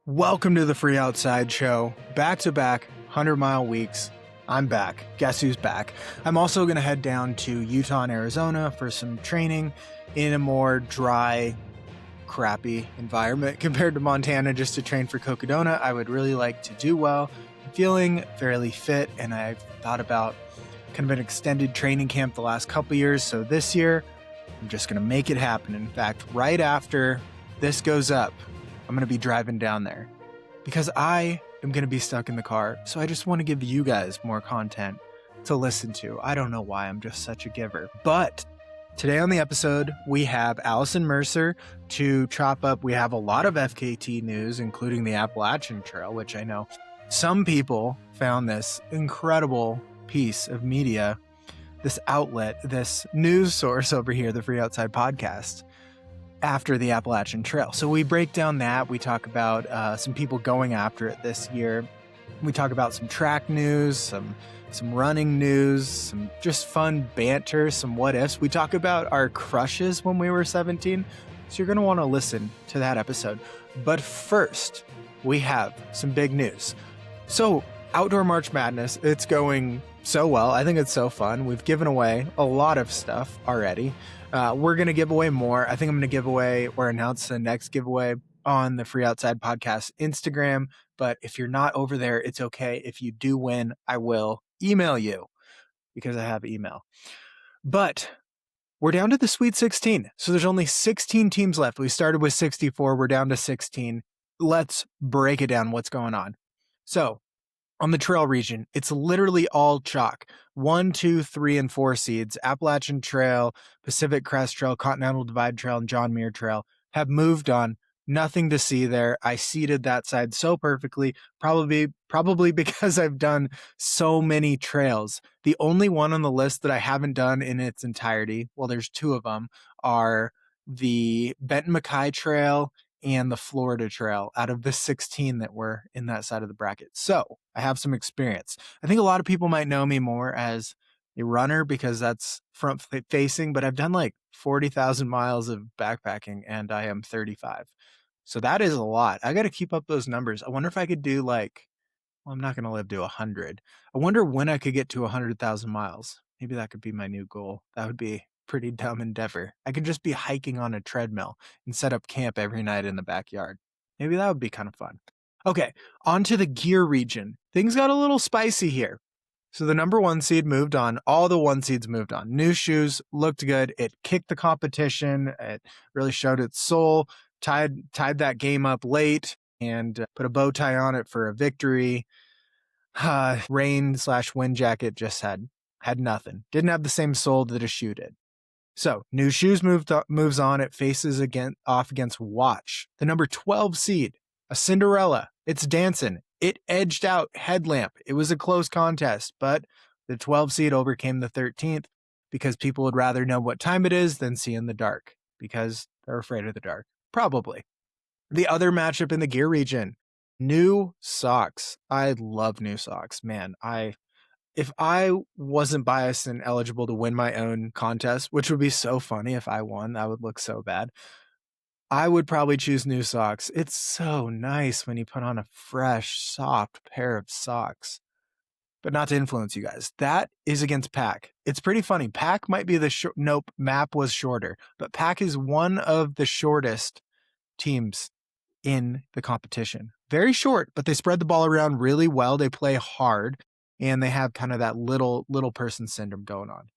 Welcome to the Free Outside Show. Back-to-back 100-mile weeks. I'm back. Guess who's back? I'm also going to head down to Utah and Arizona for some training in a more dry, crappy environment compared to Montana just to train for Cocodona. I would really like to do well. I'm feeling fairly fit, and I've thought about kind of an extended training camp the last couple years. So this year, I'm just going to make it happen. In fact, right after this goes up, I'm going to be driving down there because I am going to be stuck in the car. So I just want to give you guys more content to listen to. I don't know why, I'm just such a giver. But today on the episode, we have Allison Mercer to chop up. We have a lot of FKT news, including the Appalachian Trail, which I know some people found this incredible piece of media, this outlet, this news source over here, the Free Outside Podcast, after the Appalachian Trail. So we break down that. We talk about some people going after it this year. We talk about some track news, some running news, some just fun banter, some what ifs. We talk about our crushes when we were 17. So you're going to want to listen to that episode. But first, we have some big news. So Outdoor March Madness, it's going so well. I think it's so fun. We've given away a lot of stuff already. We're going to give away more. I think I'm going to give away or announce the next giveaway on the Free Outside Podcast Instagram. But if you're not over there, it's okay. If you do win, I will email you because I have email. But we're down to the Sweet 16. So there's only 16 teams left. We started with 64. We're down to 16. Let's break it down. What's going on? So on the trail region, it's literally all chalk. 1, 2, 3, and 4 seeds, Appalachian Trail, Pacific Crest Trail, Continental Divide Trail, and John Muir Trail have moved on. Nothing to see there. I seeded that side so perfectly, probably because I've done so many trails. The only one on the list that I haven't done in its entirety, well, there's 2 of them, are the Benton McKay Trail and the Florida Trail out of the 16 that were in that side of the bracket. So I have some experience. I think a lot of people might know me more as a runner because that's front facing, but I've done like 40,000 miles of backpacking and I am 35. So that is a lot. I got to keep up those numbers. I wonder if I could do well, I'm not going to live to 100. I wonder when I could get to 100,000 miles. Maybe that could be my new goal. That would be pretty dumb endeavor. I could just be hiking on a treadmill and set up camp every night in the backyard. Maybe that would be kind of fun. Okay, on to the gear region. Things got a little spicy here. So the number 1 seed moved on. All the 1 seeds moved on. New shoes, looked good. It kicked the competition. It really showed its soul. Tied that game up late and put a bow tie on it for a victory. Rain/wind jacket just had nothing. Didn't have the same soul that a shoe did. So, new shoes moves on. It faces off against Watch, the number 12 seed, a Cinderella. It's dancing. It edged out Headlamp. It was a close contest, but the 12 seed overcame the 13th because people would rather know what time it is than see in the dark because they're afraid of the dark. Probably. The other matchup in the gear region, new socks. I love new socks, man. If I wasn't biased and eligible to win my own contest, which would be so funny if I won, that would look so bad, I would probably choose new socks. It's so nice when you put on a fresh, soft pair of socks. But not to influence you guys. That is against Pack. It's pretty funny. Pack might be nope, Map was shorter. But Pack is one of the shortest teams in the competition. Very short, but they spread the ball around really well. They play hard. And they have kind of that little person syndrome going on,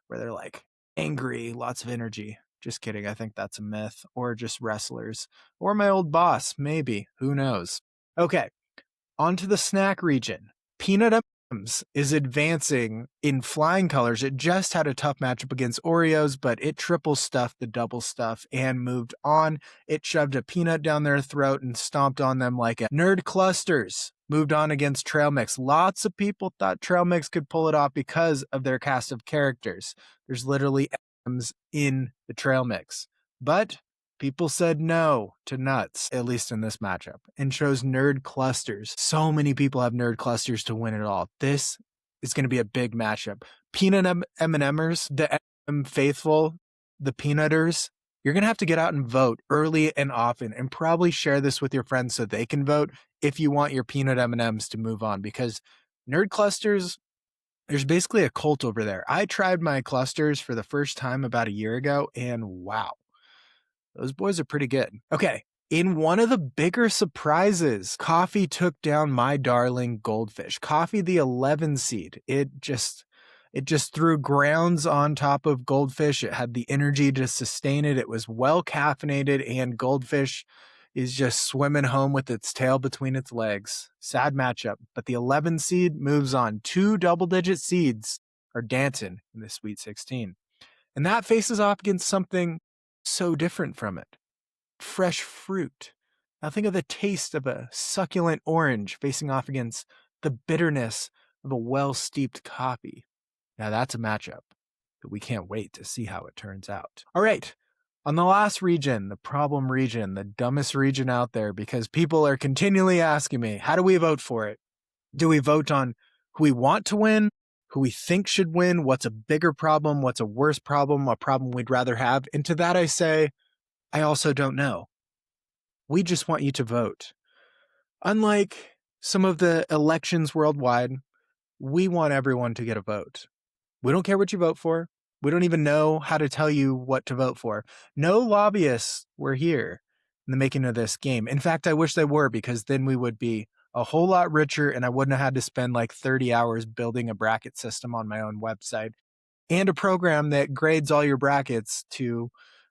where they're like angry, lots of energy. Just kidding. I think that's a myth, or just wrestlers, or my old boss. Maybe. Who knows? Okay. On to the snack region. Peanut M&M's is advancing in flying colors. It just had a tough matchup against Oreos, but it triple stuffed the double stuff and moved on. It shoved a peanut down their throat and stomped on them like a Nerd Clusters. Moved on against Trail Mix. Lots of people thought Trail Mix could pull it off because of their cast of characters. There's literally M&M's in the Trail Mix. But people said no to nuts, at least in this matchup, and chose Nerd Clusters. So many people have Nerd Clusters to win it all. This is going to be a big matchup. Peanut M&Mers, the M faithful, the Peanuters, you're going to have to get out and vote early and often, and probably share this with your friends so they can vote if you want your peanut M&Ms to move on, because nerd clusters, there's basically a cult over there. I tried my clusters for the first time about a year ago, and wow, those boys are pretty good. Okay, in one of the bigger surprises, Coffee took down my darling Goldfish. Coffee, the 11 seed. It just threw grounds on top of Goldfish. It had the energy to sustain it. It was well caffeinated, and Goldfish is just swimming home with its tail between its legs. Sad matchup, but the 11 seed moves on. Two double-digit seeds are dancing in the Sweet 16. And that faces off against something so different from it. Fresh fruit. Now think of the taste of a succulent orange facing off against the bitterness of a well-steeped coffee. Now that's a matchup that we can't wait to see how it turns out. All right, on the last region, the problem region, the dumbest region out there, because people are continually asking me, how do we vote for it? Do we vote on who we want to win, who we think should win, what's a bigger problem, what's a worse problem, a problem we'd rather have? And to that I say, I also don't know. We just want you to vote. Unlike some of the elections worldwide, we want everyone to get a vote. We don't care what you vote for. We don't even know how to tell you what to vote for. No lobbyists were here in the making of this game. In fact, I wish they were, because then we would be a whole lot richer, and I wouldn't have had to spend like 30 hours building a bracket system on my own website and a program that grades all your brackets to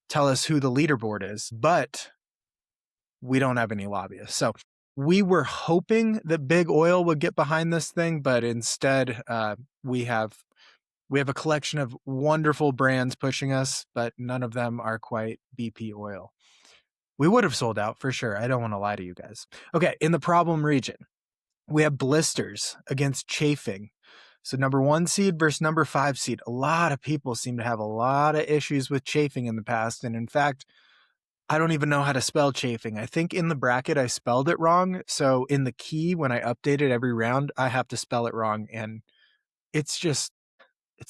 tell us who the leaderboard is. But we don't have any lobbyists. So we were hoping that big oil would get behind this thing, but instead we have a collection of wonderful brands pushing us, but none of them are quite BP oil. We would have sold out for sure. I don't want to lie to you guys. Okay, in the problem region, we have blisters against chafing. So number 1 seed versus number 5 seed. A lot of people seem to have a lot of issues with chafing in the past. And in fact, I don't even know how to spell chafing. I think in the bracket I spelled it wrong. So in the key, when I update it every round, I have to spell it wrong. And it's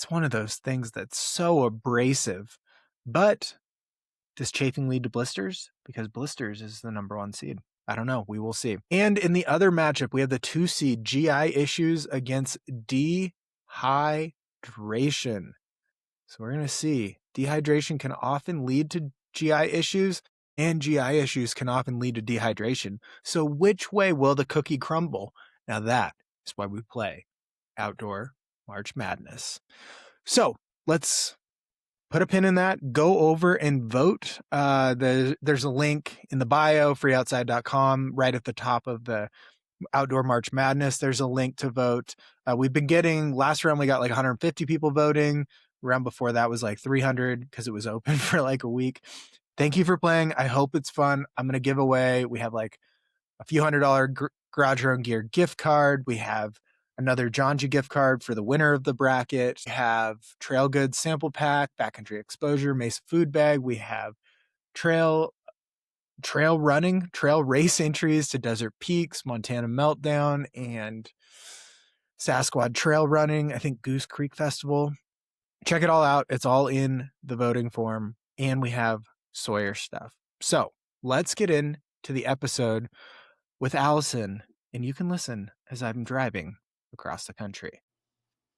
one of those things that's so abrasive. But does chafing lead to blisters? Because blisters is the number 1 seed. I don't know. We will see. And in the other matchup, we have the 2 seed GI issues against dehydration. So we're going to see dehydration can often lead to GI issues, and GI issues can often lead to dehydration. So which way will the cookie crumble? Now that is why we play Outdoor March Madness. So let's put a pin in that. Go over and vote. There's a link in the bio, freeoutside.com, right at the top of the Outdoor March Madness. There's a link to vote. We've been getting, last round we got like 150 people voting. Round before that was like 300 because it was open for like a week. Thank you for playing. I hope it's fun. I'm going to give away, we have like a few $100 Garage Your Own Gear gift card. We have another Jonji gift card for the winner of the bracket. We have Trail Goods sample pack, backcountry exposure, Mesa food bag. We have trail race entries to Desert Peaks, Montana Meltdown, and Sasquatch Trail Running. I think Goose Creek Festival. Check it all out. It's all in the voting form, and we have Sawyer stuff. So let's get into the episode with Allison, and you can listen as I'm driving across the country.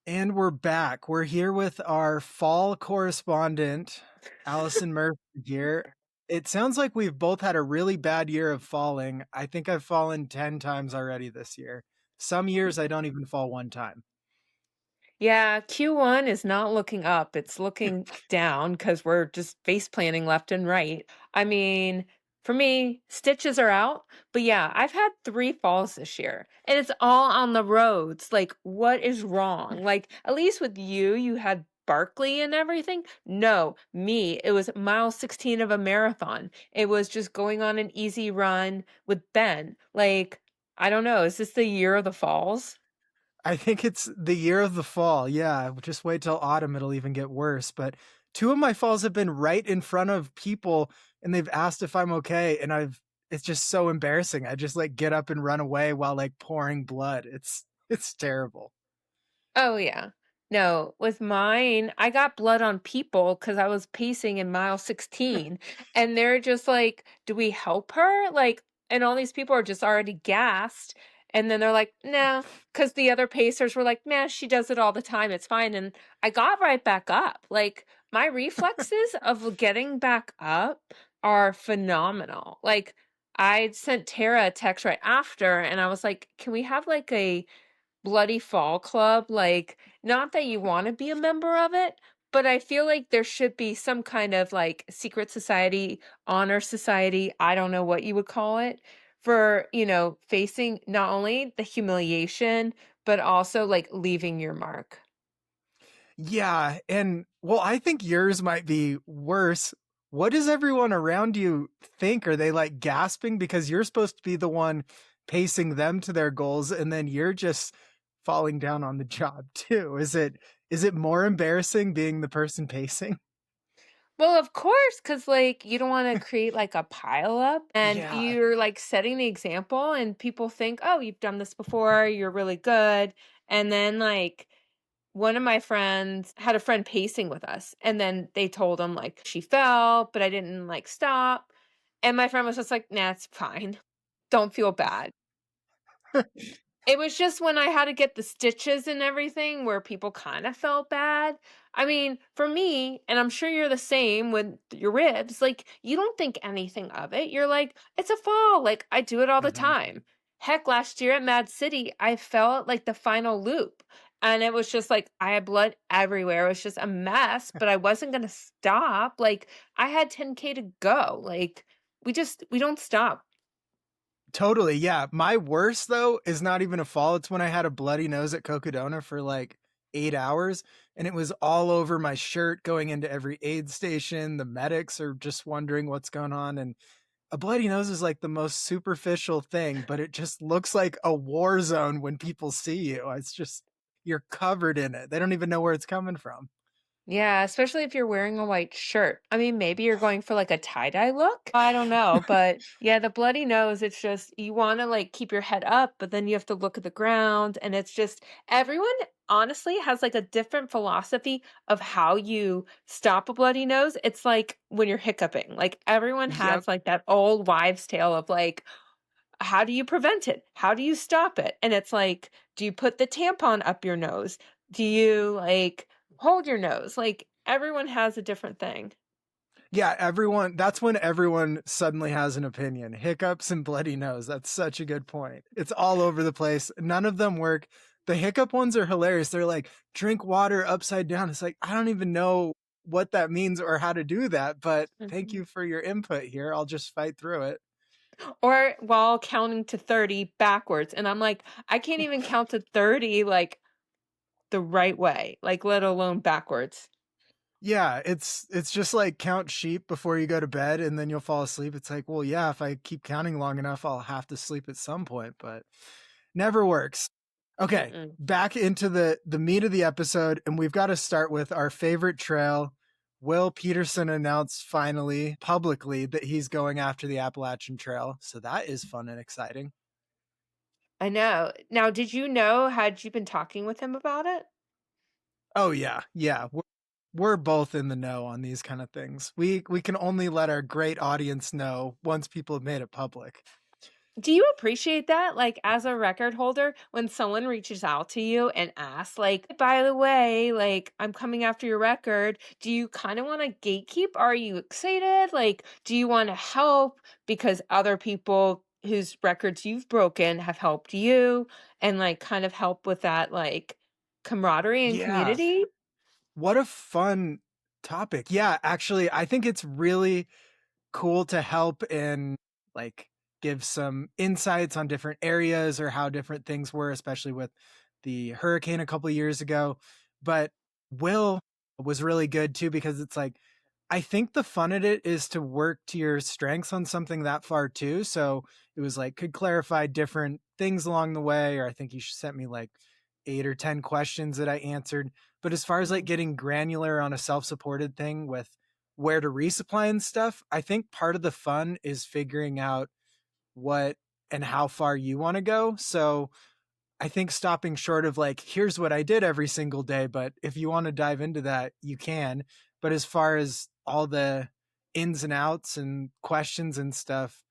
And we're back. We're here with our fall correspondent, Allison Murphy here. It sounds like we've both had a really bad year of falling. I think I've fallen 10 times already this year. Some years I don't even fall one time. Yeah, Q1 is not looking up. It's looking down because we're just face planting left and right. I mean, for me, stitches are out. But yeah, I've had 3 falls this year and it's all on the roads. Like, what is wrong? Like, at least with you, you had Barkley and everything. No, me, it was mile 16 of a marathon. It was just going on an easy run with Ben. Like, I don't know. Is this the year of the falls? I think it's the year of the fall. Yeah, just wait till autumn. It'll even get worse. But 2 of my falls have been right in front of people, and they've asked if I'm okay. And it's just so embarrassing. I just like get up and run away while like pouring blood. It's terrible. Oh, yeah. No, with mine, I got blood on people because I was pacing in mile 16, and they're just like, "Do we help her?" Like, and all these people are just already gassed, and then they're like, "No," because the other pacers were like, "Man, she does it all the time. It's fine." And I got right back up. Like, my reflexes of getting back up are phenomenal. Like, I sent Tara a text right after, and I was like, "Can we have like a Bloody Fall Club?" Like, not that you wanna be a member of it, but I feel like there should be some kind of, like, secret society, honor society, I don't know what you would call it, for, facing not only the humiliation, but also, like, leaving your mark. Yeah, and well, I think yours might be worse. What does everyone around you think? Are they like gasping because you're supposed to be the one pacing them to their goals and then you're just falling down on the job too? Is it more embarrassing being the person pacing? Well, of course, because like, you don't wanna create, like, a pile up, and Yeah. you're, like, setting the example, and people think, "Oh, you've done this before, you're really good," and then, like, one of my friends had a friend pacing with us, and then they told him, like, she fell, but I didn't, like, stop, and my friend was just like, "Nah, it's fine. Don't feel bad." It was just when I had to get the stitches and everything where people kinda felt bad. I mean, for me, and I'm sure you're the same with your ribs, like, you don't think anything of it. You're like, "It's a fall, like, I do it all the Mhm. time." Heck, last year at Mad City, I fell at, like, the final loop, and it was just like, I had blood everywhere. It was just a mess, but I wasn't gonna stop. Like, I had 10K to go. Like, we don't stop. Totally, yeah. My worst though is not even a fall. It's when I had a bloody nose at Cocodona for like 8 hours and it was all over my shirt going into every aid station. The medics are just wondering what's going on. And a bloody nose is like the most superficial thing, but it just looks like a war zone when people see you. It's just, you're covered in it. They don't even know where it's coming from. Yeah, especially if you're wearing a white shirt. I mean, maybe you're going for like a tie-dye look. I don't know, but yeah, the bloody nose, it's just you want to like keep your head up, but then you have to look at the ground and it's just everyone honestly has like a different philosophy of how you stop a bloody nose. It's like when you're hiccuping. Like everyone Yep. has like that old wives' tale of like how do you prevent it? How do you stop it? And it's like, do you put the tampon up your nose? Do you like hold your nose? Like everyone has a different thing. Yeah, everyone, that's when everyone suddenly has an opinion. Hiccups and bloody nose. That's such a good point. It's all over the place. None of them work. The hiccup ones are hilarious. They're like, drink water upside down. It's like, I don't even know what that means or how to do that, but thank Mhm. you for your input here. I'll just fight through it. Or while counting to 30 backwards. And I'm like, I can't even count to 30 like the right way, like let alone backwards. Yeah, it's just like count sheep before you go to bed and then you'll fall asleep. It's like, well, yeah, if I keep counting long enough, I'll have to sleep at some point, but never works. Okay, Mm-mm. back into the meat of the episode, and we've got to start with our favorite trail. Will Peterson announced finally publicly that he's going after the Appalachian Trail, so that is fun and exciting. I know. Now, did you know, had you been talking with him about it? Oh yeah, yeah. We're both in the know on these kind of things. We can only let our great audience know once people have made it public. Do you appreciate that? Like, as a record holder, when someone reaches out to you and asks, like, by the way, like, I'm coming after your record, do you kind of want to gatekeep? Are you excited? Like, do you want to help because other people whose records you've broken have helped you and, like, kind of help with that, like, camaraderie and Yeah, community? what a fun topic. Yeah, actually, I think it's really cool to help and like give some insights on different areas or how different things were, especially with the hurricane a couple of years ago. But Will was really good too because it's like I think the fun of it is to work to your strengths on something that far too. So it was like could clarify different things along the way, or I think you sent me like 8 or 10 questions that I answered. But as far as like Mhm. getting granular on a self-supported thing with where to resupply and stuff, I think part of the fun is figuring out what and how far you want to go. So I think stopping short of like, here's what I did every single day, but if you want to dive into that, you can. But as far as all the ins and outs and questions and stuff,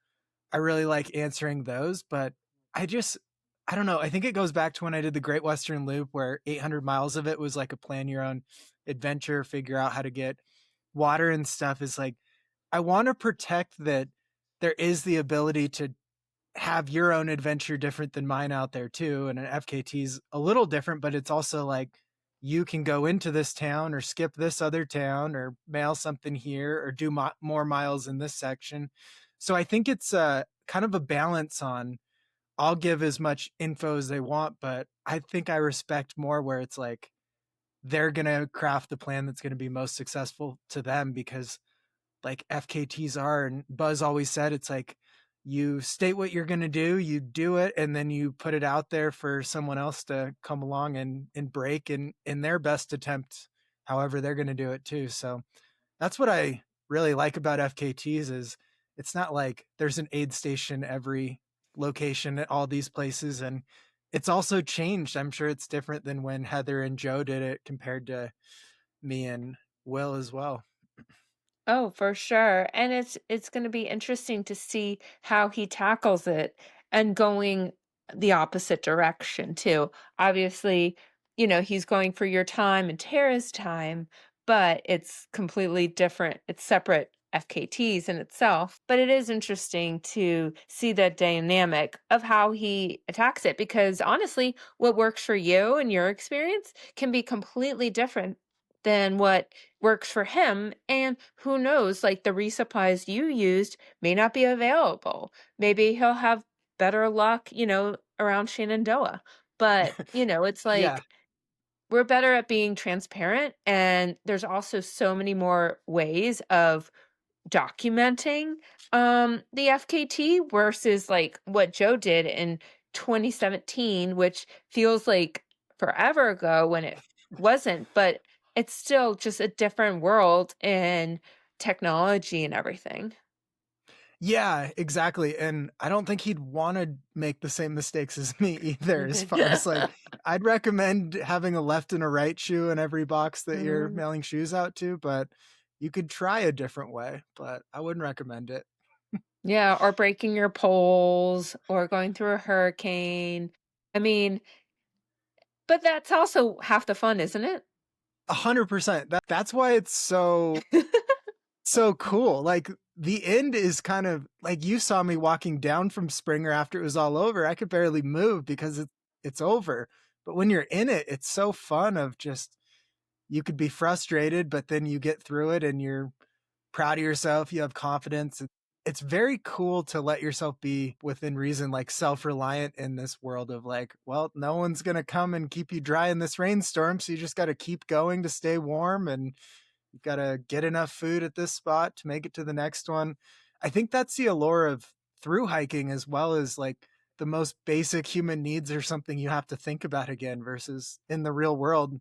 I really like answering those. But I just, I don't know. I think it goes back to when I did the Great Western Loop, where 800 miles of it was like a plan your own adventure, figure out how to get water and stuff. Is like, I want to protect that there is the ability to have your own adventure different than mine out there too. And an FKT is a little different, but it's also like you can go into this town or skip this other town or mail something here or do more miles in this section. So I think it's kind of a balance on I'll give as much info as they want, but I think I respect more where it's like they're going to craft the plan that's going to be most successful to them because like FKTs are, and Buzz always said, it's like you state what you're going to do, you do it, and then you put it out there for someone else to come along and break in their best attempt, however they're going to do it too. So that's what I really like about FKTs is it's not like there's an aid station every location at all these places. And it's also changed. I'm sure it's different than when Heather and Joe did it compared to me and Will as well. Oh, for sure. And it's going to be interesting to see how he tackles it and going the opposite direction too. Obviously, he's going for your time and Tara's time, but it's completely different. It's separate FKTs in itself. But it is interesting to see the dynamic of how he attacks it because honestly, what works for you and your experience can be completely different than what works for him. And who knows, like the resupplies you used may not be available. Maybe he'll have better luck, around Shenandoah. But, it's Yeah. like we're better at being transparent. And there's also so many more ways of documenting the FKT versus like what Joe did in 2017, which feels like forever ago when it wasn't, but it's still just a different world in technology and everything. Yeah, exactly. And I don't think he'd want to make the same mistakes as me either, as far as like, I'd recommend having a left and a right shoe in every box that you're Mm. mailing shoes out to, but you could try a different way, but I wouldn't recommend it. Yeah, or breaking your poles or going through a hurricane. I mean, but that's also half the fun, isn't it? 100%. That's why it's so cool. Like the end is kind of like you saw me walking down from Springer after it was all over. I could barely move because it's over. But when you're in it, it's so fun of just you could be frustrated, but then you get through it and you're proud of yourself. You have confidence. It's very cool to let yourself be within reason, like self-reliant in this world of like, well, no one's going to come and keep you dry in this rainstorm. So you just got to keep going to stay warm and you've got to get enough food at this spot to make it to the next one. I think that's the allure of through hiking as well as like the most basic human needs are something you have to think about again versus in the real world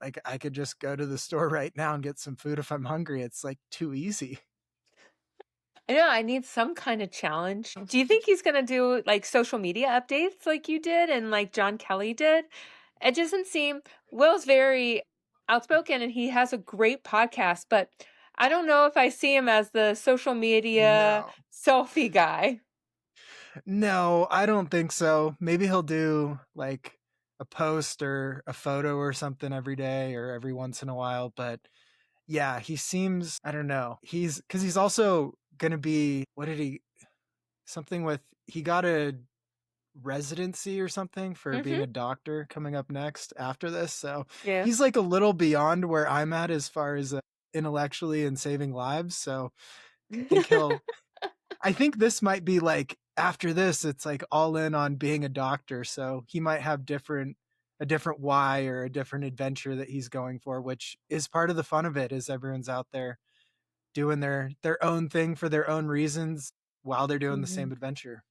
like I could just go to the store right now and get some food if I'm hungry. It's like too easy. I know I need some kind of challenge. Do you think he's gonna do like social media updates like you did and like John Kelly did? It doesn't seem Will's very outspoken and he has a great podcast, but I don't know if I see him as the social media No. selfie guy. No, I don't think so. Maybe he'll do like a post or a photo or something every day or every once in a while, but yeah, he seems I don't know. He's also going to be what did he something with he got a residency or something for being Mm-hmm. a doctor coming up next after this. So Yeah. he's like a little beyond where I'm at as far as intellectually and saving lives. So I think he'll, I think this might be like after this, it's like all in on being a doctor. So he might have a different why or a different adventure that he's going for, which is part of the fun of it is everyone's out there doing their own thing for their own reasons while they're doing the Mm-hmm. same adventure.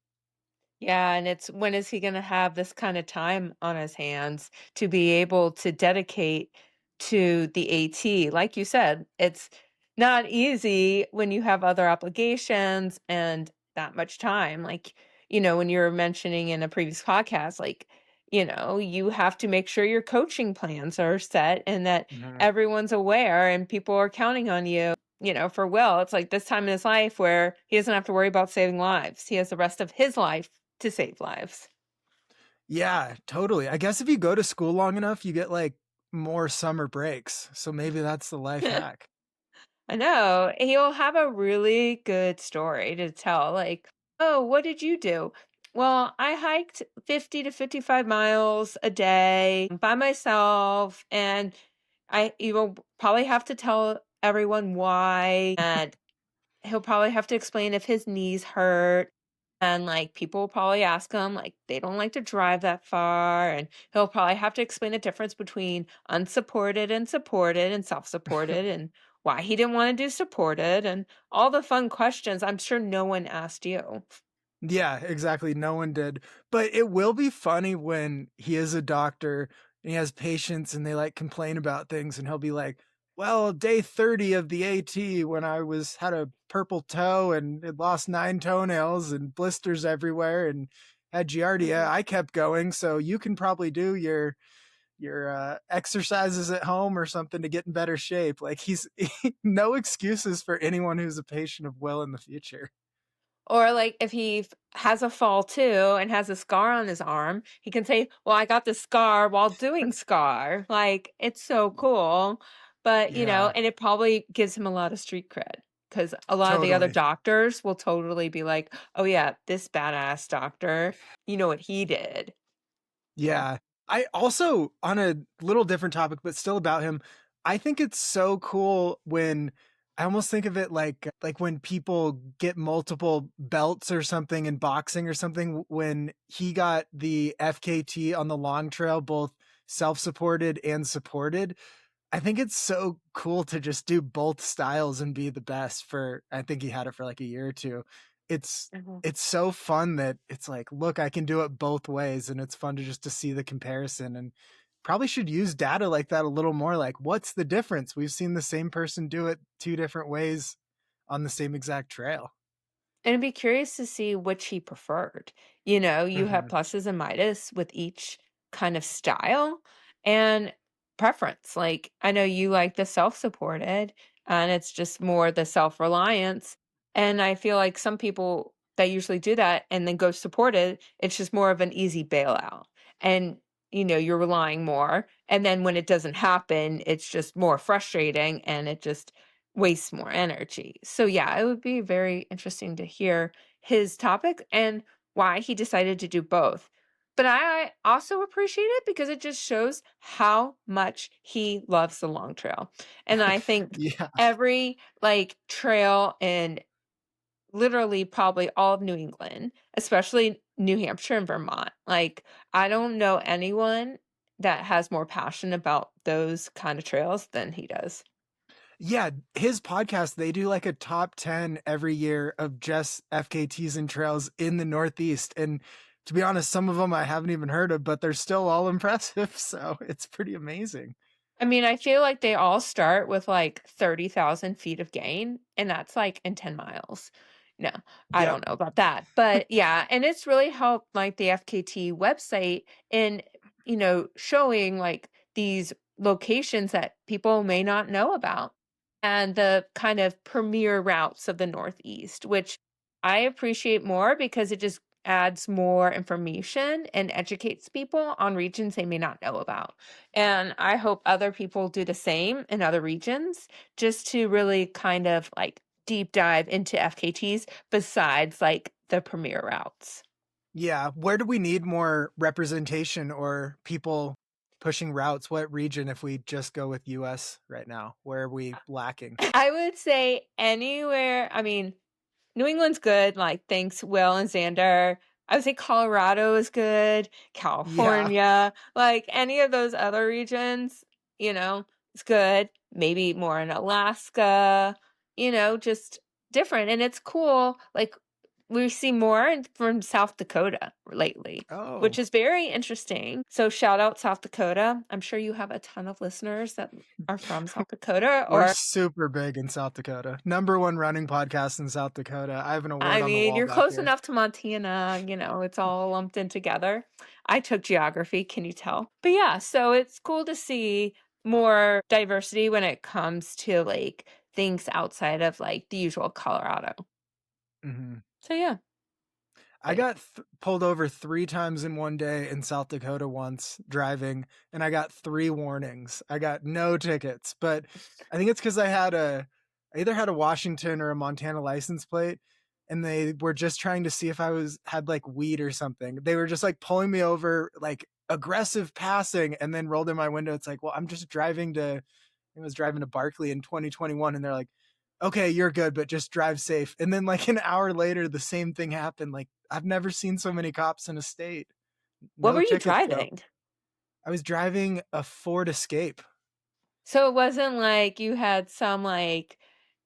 Yeah, and it's when is he going to have this kind of time on his hands to be able to dedicate to the AT? Like you said, it's not easy when you have other obligations and that much time. Like, when you were mentioning in a previous podcast, like, you have to make sure your coaching plans are set and that Mhm. everyone's aware and people are counting on you. For Will, it's like this time in his life where he doesn't have to worry about saving lives. He has the rest of his life to save lives. Yeah, totally. I guess if you go to school long enough, you get like more summer breaks. So maybe that's the life hack. I know. He'll have a really good story to tell. Like, oh, what did you do? Well, I hiked 50 to 55 miles a day by myself, and you will probably have to tell everyone why, and he'll probably have to explain if his knees hurt. And like people will probably ask him, like, they don't like to drive that far. And he'll probably have to explain the difference between unsupported and supported and self supported and why he didn't want to do supported and all the fun questions I'm sure no one asked you. Yeah, exactly. No one did. But it will be funny when he is a doctor and he has patients and they like complain about things and he'll be like, well, day 30 of the AT when I had a purple toe and it lost 9 toenails and blisters everywhere and had giardia, I kept going. So you can probably do your exercises at home or something to get in better shape. Like he's no excuses for anyone who's a patient of Will in the future. Or like if he has a fall too and has a scar on his arm, he can say, "Well, I got the scar while doing scar." Like it's so cool. But, Yeah, and it probably gives him a lot of street cred because a lot of the other totally. doctors will totally be like, "Oh yeah, this badass doctor, you know what he did." Yeah. I also, on a little different topic, but still about him, I think it's so cool when I almost think of it like when people get multiple belts or something in boxing or something, when he got the FKT on the long trail, both self-supported and supported. I think it's so cool to just do both styles and be the best for I think he had it for like a year or two. It's Mhm. it's so fun that it's like, look, I can do it both ways and it's fun to see the comparison and probably should use data like that a little more like what's the difference? We've seen the same person do it two different ways on the same exact trail. And I'd be curious to see which he preferred. You have Mhm. pluses and minuses with each kind of style and preference. Like, I know you like the self supported, and it's just more the self reliance. And I feel like some people that usually do that and then go supported, it's just more of an easy bailout. And, you're relying more. And then when it doesn't happen, it's just more frustrating and it just wastes more energy. So yeah, it would be very interesting to hear his topic and why he decided to do both. But I also appreciate it because it just shows how much he loves the long trail. And I think Yeah. every like trail in literally probably all of New England, especially New Hampshire and Vermont. Like I don't know anyone that has more passion about those kind of trails than he does. Yeah, his podcast, they do like a top 10 every year of just FKTs and trails in the Northeast. And to be honest, some of them I haven't even heard of, but they're still all impressive. So it's pretty amazing. I mean, I feel like they all start with like 30,000 feet of gain, and that's like in 10 miles. No, I Yep. don't know about that. But yeah, and it's really helped like the FKT website in, showing like these locations that people may not know about and the kind of premier routes of the Northeast, which I appreciate more because it just adds more information and educates people on regions they may not know about. And I hope other people do the same in other regions just to really kind of like deep dive into FKTs besides like the premier routes. Yeah. Where do we need more representation or people pushing routes? What region, if we just go with US right now? Where are we lacking? I would say anywhere, I mean, New England's good, like thanks Will and Xander. I would say Colorado is good, Yeah. California, like any of those other regions, it's good. Maybe more in Alaska, just different. And it's cool. Like we see more from South Dakota lately, which Oh, is very interesting. So shout out South Dakota. I'm sure you have a ton of listeners that are from South Dakota, we're or super big in South Dakota. Number one running podcast in South Dakota. I have an I award on the mean, wall you're back close here. enough to Montana, it's all lumped in together. I took geography, can you tell? But yeah, so it's cool to see more diversity when it comes to like things outside of like the usual Colorado. Mhm. So yeah. I Like, got pulled over 3 times in one day in South Dakota once driving, and I got 3 warnings. I got no tickets, but I think it's because I either had a Washington or a Montana license plate, and they were just trying to see if had like weed or something. They were just like pulling me over, like aggressive passing, and then rolled in my window. It's like, well, I'm just I was driving to Barkley in 2021, and they're like, okay, you're good, but just drive safe. And then like an hour later, the same thing happened. Like I've never seen so many cops in a state. what No were you tickets though. driving? I was driving a Ford Escape. So it wasn't like you had some like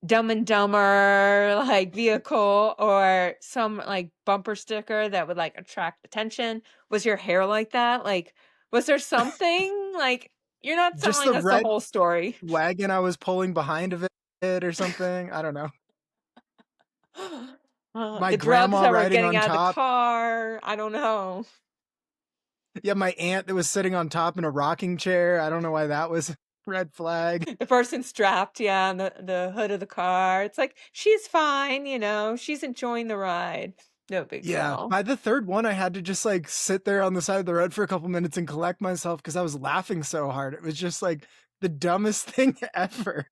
Dumb and Dumber like vehicle or some like bumper sticker that would like attract attention. Was your hair like that? Like, was there something like you're not Just telling the us the red whole story? wagon I was pulling behind of it or something. I don't know. My The drugs grandma that were riding getting on out of the top. car. I don't know. Yeah, my aunt that was sitting on top in a rocking chair. I don't know why that was red flag. The person strapped, yeah, on the hood of the car. It's like she's fine, she's enjoying the ride. No big Yeah, deal. by the third one, I had to just like sit there on the side of the road for a couple minutes and collect myself because I was laughing so hard. It was just like the dumbest thing ever.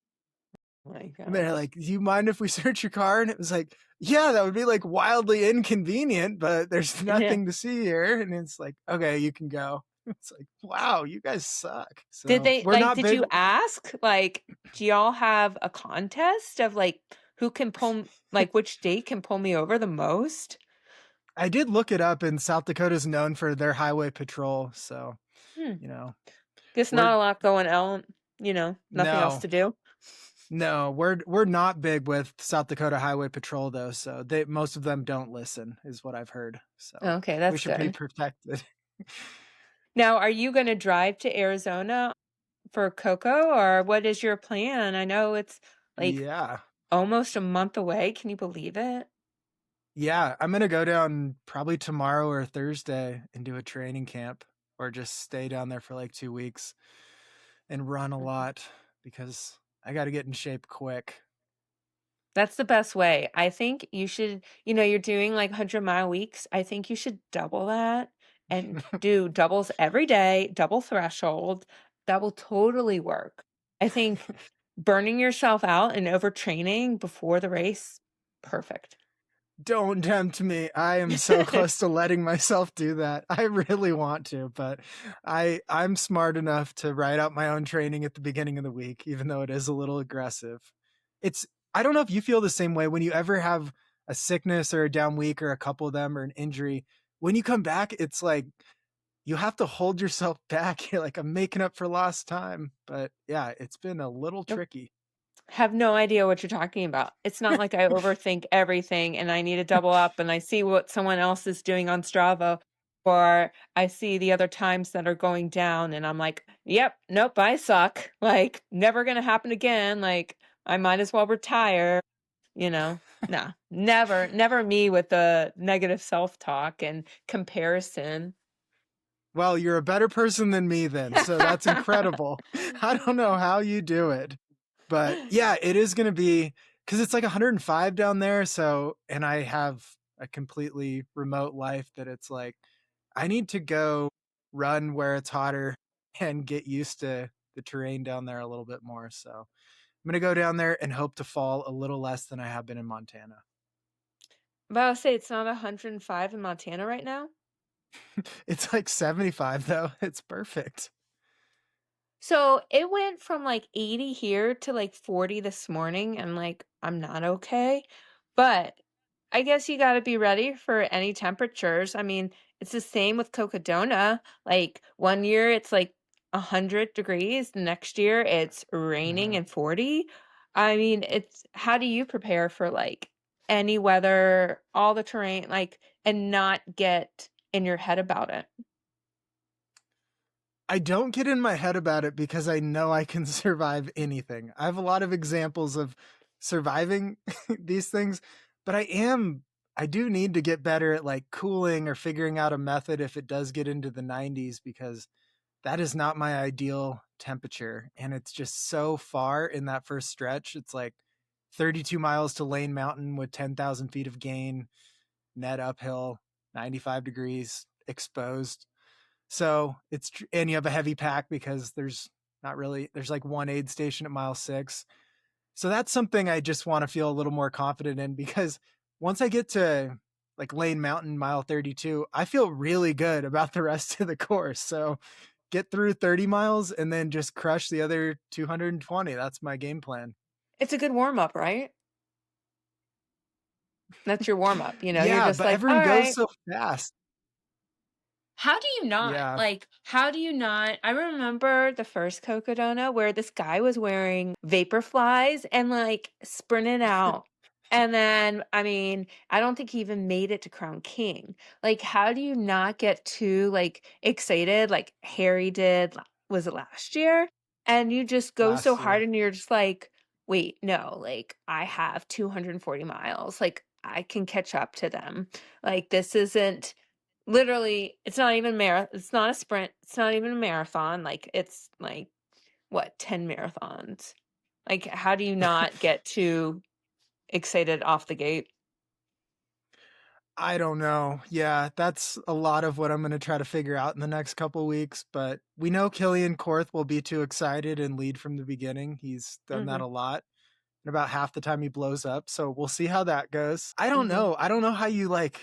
Oh my And they're gosh. like, "Do you mind if we search your car?" And it was like, "Yeah, that would be like wildly inconvenient, but there's Yeah. nothing to see here." And it's like, "Okay, you can go." It's like, "Wow, you guys suck." Did So they we're like, not did you big. ask? Like, do y'all have a contest of like who can like which state can pull me over the most? I did look it up, and South Dakota's known for their highway patrol. So Hmm. you know, Guess we're not a lot going on, nothing else no, to do. no, we're not big with South Dakota Highway Patrol though, so they most of them don't listen, is what I've heard. So Okay, we that's should be good. protected. Now, are you going to drive to Arizona for Coco or what is your plan? I know it's like Yeah. almost a month away. Can you believe it? Yeah, I'm gonna go down probably tomorrow or Thursday and do a training camp or just stay down there for like 2 weeks and run a Mhm. lot because I gotta get in shape quick. That's the best way. I think you should, you're doing like 100-mile weeks. I think you should double that and do doubles every day, double threshold. That will totally work. I think burning yourself out and overtraining before the race, perfect. Don't tempt me. I am so close to letting myself do that. I really want to, but I'm smart enough to write out my own training at the beginning of the week, even though it is a little aggressive. It's I don't know if you feel the same way when you ever have a sickness or a down week or a couple of them or an injury. When you come back, it's like you have to hold yourself back. You're like, I'm making up for lost time. But yeah, it's been a little Nope. tricky. Have no idea what you're talking about. It's not like I overthink everything and I need to double up and I see what someone else is doing on Strava or I see the other times that are going down and I'm like, "Yep, nope, I suck. Like never going to happen again. Like I might as well retire." You know? Nah, never me with the negative self-talk and comparison. Well, you're a better person than me then. So that's incredible. I don't know how you do it. But yeah, it is going to be because it's like 105 down there. So, and I have a completely remote life that it's like, I need to go run where it's hotter and get used to the terrain down there a little bit more. So I'm going to go down there and hope to fall a little less than I have been in Montana. But I'll say it's not 105 in Montana right now. It's like 75 though. It's perfect. So it went from like 80 here to like 40 this morning, and like I'm not okay. But I guess you got to be ready for any temperatures. I mean, it's the same with Cocodona. Like one year it's like 100 degrees, the next year it's raining Mhm. and 40. I mean, it's how do you prepare for like any weather, all the terrain, like, and not get in your head about it. I don't get in my head about it because I know I can survive anything. I have a lot of examples of surviving these things, but I do need to get better at like cooling or figuring out a method if it does get into the 90s, because that is not my ideal temperature. And it's just so far in that first stretch. It's like 32 miles to Lane Mountain with 10,000 feet of gain, net uphill, 95 degrees, exposed. So and you have a heavy pack because there's like one aid station at mile 6. So that's something I just want to feel a little more confident in, because once I get to like Lane Mountain mile 32, I feel really good about the rest of the course. So get through 30 miles and then just crush the other 220. That's my game plan. It's a good warm up, right? That's your warm up, you're Yeah, just but like, everyone all goes right. so fast. How do you not? Yeah. Like, how do you not? I remember the first Cocodona where this guy was wearing vapor flies and like sprinted out. And then, I mean, I don't think he even made it to Crown King. Like, how do you not get too like excited like Harry did? Was it last year? And you just go so Last hard year. and you're just like, wait, no, like I have 240 miles. Like I can catch up to them. Like this isn't literally, it's not even it's not a sprint, it's not even a marathon, like, it's, like, what, 10 marathons? Like, how do you not get too excited off the gate? I don't know. Yeah, that's a lot of what I'm going to try to figure out in the next couple weeks. But we know Killian Korth will be too excited and lead from the beginning. He's done that Mhm, a lot. And about half the time he blows up. So we'll see how that goes. I don't mhm. know. I don't know how you like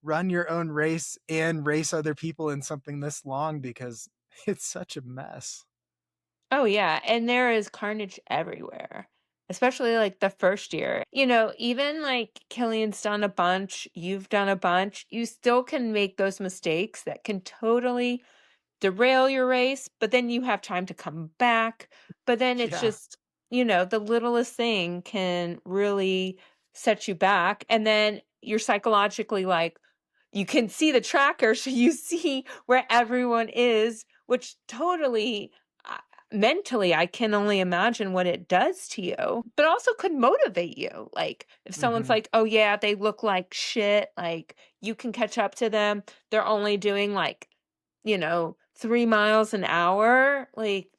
run your own race and race other people in something this long, because it's such a mess. Oh, yeah, and there is carnage everywhere, especially, like, the first year. Even, like, Killian's done a bunch, you've done a bunch, you still can make those mistakes that can totally derail your race, but then you have time to come back. But then it's Yeah. just, the littlest thing can really set you back. And then you're psychologically like, you can see the tracker, so you see where everyone is, which totally uh, mentally, I can only imagine what it does to you, but also could motivate you. Like, if someone's Hmm. like, oh, yeah, they look like shit, like, you can catch up to them. They're only doing like 3 miles an hour. Like,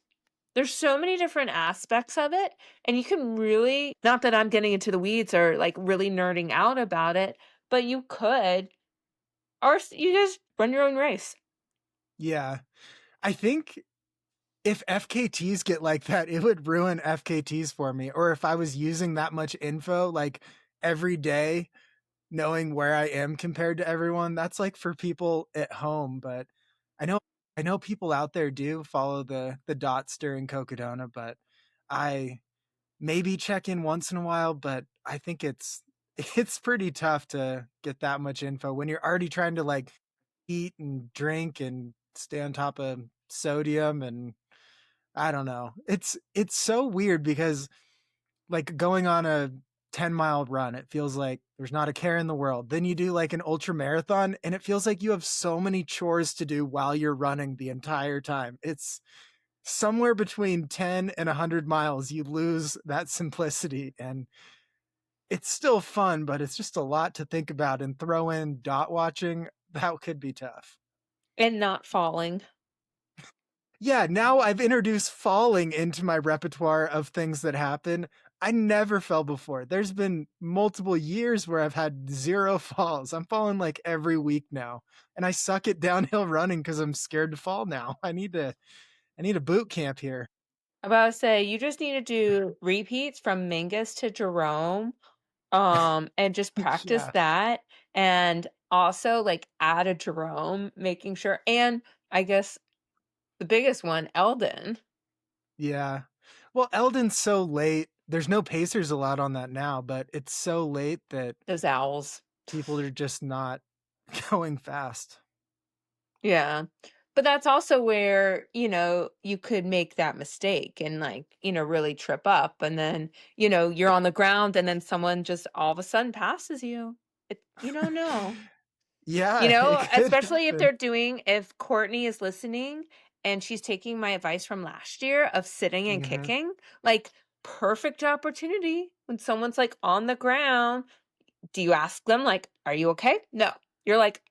there's so many different aspects of it, and you can really, not that I'm getting into the weeds or like really nerding out about it, but you could, or you just run your own race. Yeah. I think if FKTs get like that, it would ruin FKTs for me. Or if I was using that much info like every day, knowing where I am compared to everyone, that's like for people at home. But I know I know people out there do follow the dots during Cocodona, but I maybe check in once in a while, but I think it's pretty tough to get that much info when you're already trying to like eat and drink and stay on top of sodium. And I don't know. It's so weird because like going on a 10-mile run, it feels like there's not a care in the world. Then you do like an ultra marathon and it feels like you have so many chores to do while you're running the entire time. It's somewhere between 10 and 100 miles. You lose that simplicity, and it's still fun, but it's just a lot to think about, and throw in dot watching. That could be tough. And not falling. Yeah, now I've introduced falling into my repertoire of things that happen. I never fell before. There's been multiple years where I've had zero falls. I'm falling like every week now. And I suck at downhill running because I'm scared to fall now. I need a boot camp here. About to say, you just need to do repeats from Mingus to Jerome, and just practice Yeah. that, and also like add a Jerome, making sure, and I guess the biggest one, Eldon. Yeah. Well, Eldon's so late. There's no Pacers allowed on that now, but it's so late that Those owls. people are just not going fast. Yeah. But that's also where, you could make that mistake and like, really trip up and then, you're on the ground and then someone just all of a sudden passes you. You don't know. Yeah, it could Especially happen. if Courtney is listening and she's taking my advice from last year of sitting and Mhm. kicking, like perfect opportunity when someone's like on the ground. Do you ask them like, "Are you okay?" No. You're like,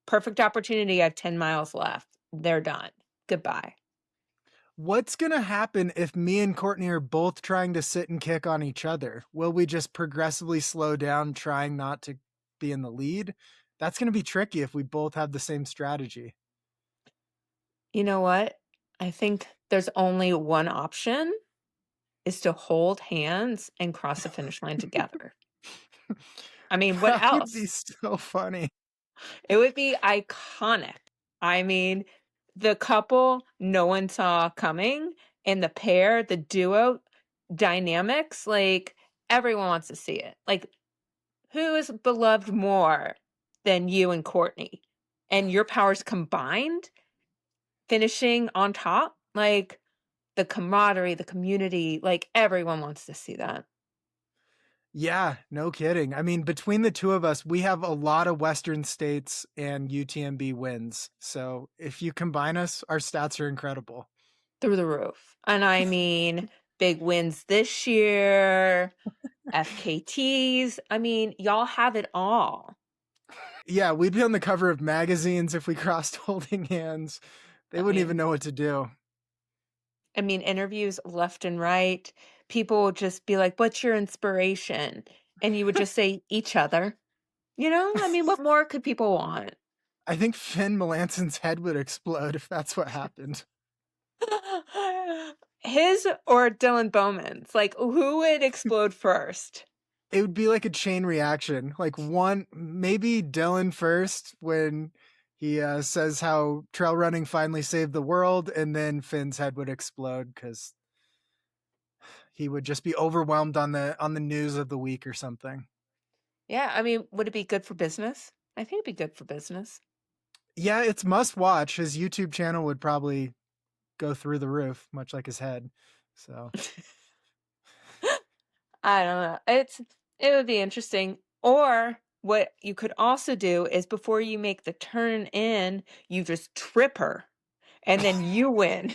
"Perfect opportunity. I have 10 miles left. They're done. Goodbye." What's gonna happen if me and Courtney are both trying to sit and kick on each other? Will we just progressively slow down, trying not to be in the lead? That's gonna be tricky if we both have the same strategy. You know what? I think there's only one option is to hold hands and cross the finish line together. I mean, what That would be else? so funny. It would be iconic. I mean, the couple no one saw coming and the pair, the duo dynamics, like everyone wants to see it. Like, who is beloved more than you and Courtney? And your powers combined, finishing on top? Like the camaraderie, the community, like everyone wants to see that. Yeah, no kidding. I mean, between the two of us, we have a lot of Western states and UTMB wins. So if you combine us, our stats are incredible. Through the roof. And I mean, big wins this year, FKTs. I mean, y'all have it all. Yeah, we'd be on the cover of magazines if we crossed holding hands. They I wouldn't even mean, know what to do. interviews left and right. People would just be like, "What's your inspiration?" And you would just say, "Each other." I mean, what more could people want? I think Finn Melanson's head would explode if that's what happened. His or Dylan Bowman's? Like, who would explode first? It would be like a chain reaction. Like one, maybe Dylan first when he says how trail running finally saved the world, and then Finn's head would explode because he would just be overwhelmed on the news of the week or something. Yeah, I mean, would it be good for business? I think it'd be good for business. Yeah, it's must watch. His YouTube channel would probably go through the roof, much like his head. So I don't know. It would be interesting. Or what you could also do is before you make the turn in, you just trip her and then you win.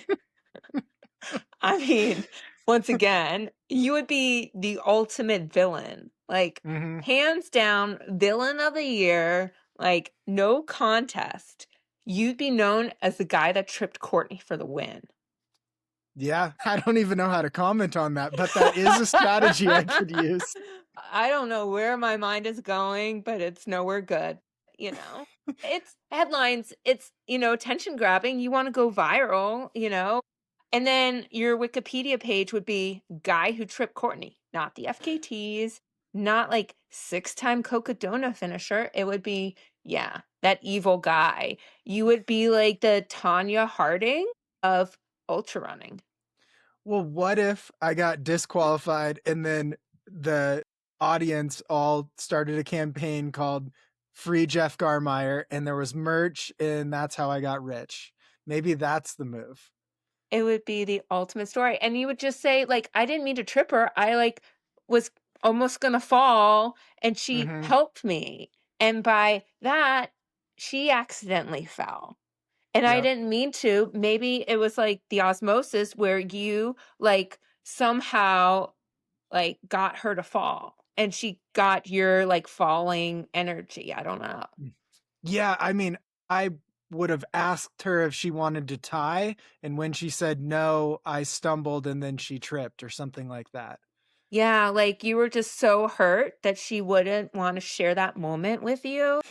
I mean, once again, you would be the ultimate villain. Like, mhm. hands down, villain of the year, like, no contest. You'd be known as the guy that tripped Courtney for the win. Yeah, I don't even know how to comment on that, but that is a strategy I could use. I don't know where my mind is going, but it's nowhere good. You know, it's headlines, it's, attention grabbing. You want to go viral. And then your Wikipedia page would be guy who tripped Courtney, not the FKTs, not like 6-time Cocodona finisher. It would be, yeah, that evil guy. You would be like the Tanya Harding of ultra running. Well, what if I got disqualified and then the audience all started a campaign called Free Jeff Garmire and there was merch and that's how I got rich? Maybe that's the move. It would be the ultimate story, and you would just say, like, "I didn't mean to trip her, I, like, was almost gonna fall, and she Hmm. helped me, and by that, she accidentally fell, and I Yep. didn't mean to." Maybe it was, like, the osmosis where you, like, somehow, like, got her to fall, and she got your, like, falling energy, I don't know. Yeah, I mean, I would have asked her if she wanted to tie, and when she said no, I stumbled and then she tripped or something like that. Yeah, like, you were just so hurt that she wouldn't wanna share that moment with you,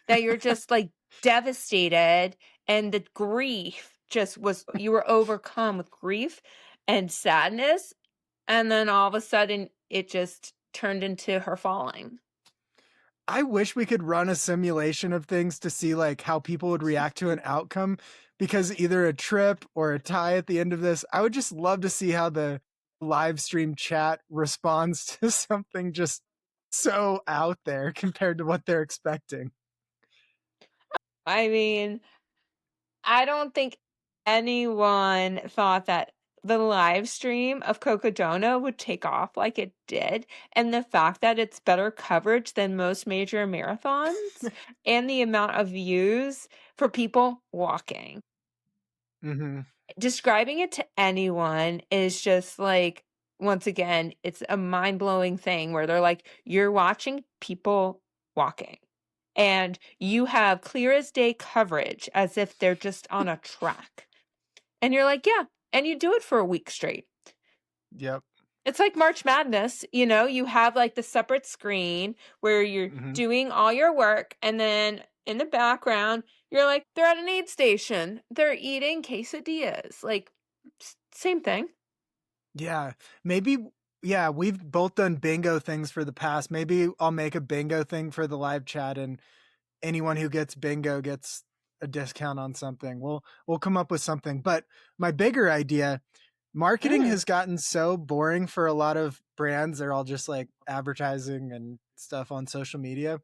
that you're just, like, devastated, and the grief just was you were overcome with grief and sadness, and then all of a sudden, it just turned into her falling. I wish we could run a simulation of things to see like how people would react to an outcome because either a trip or a tie at the end of this, I would just love to see how the live stream chat responds to something just so out there compared to what they're expecting. I mean, I don't think anyone thought that the live stream of Cocodona would take off like it did. And the fact that it's better coverage than most major marathons and the amount of views for people walking. Mm-hmm. Describing it to anyone is just like, once again, it's a mind-blowing thing where they're like, you're watching people walking and you have clear as day coverage as if they're just on a track. And you're like, yeah, and you do it for a week straight. Yep. It's like March Madness, you have like the separate screen where you're Mm-hmm. doing all your work, and then in the background, you're like, they're at an aid station. They're eating quesadillas. Like, same thing. Yeah. Maybe, yeah, we've both done bingo things for the past. Maybe I'll make a bingo thing for the live chat, and anyone who gets bingo gets a discount on something. We'll come up with something. But my bigger idea, marketing Mm. has gotten so boring for a lot of brands. They're all just like advertising and stuff on social media.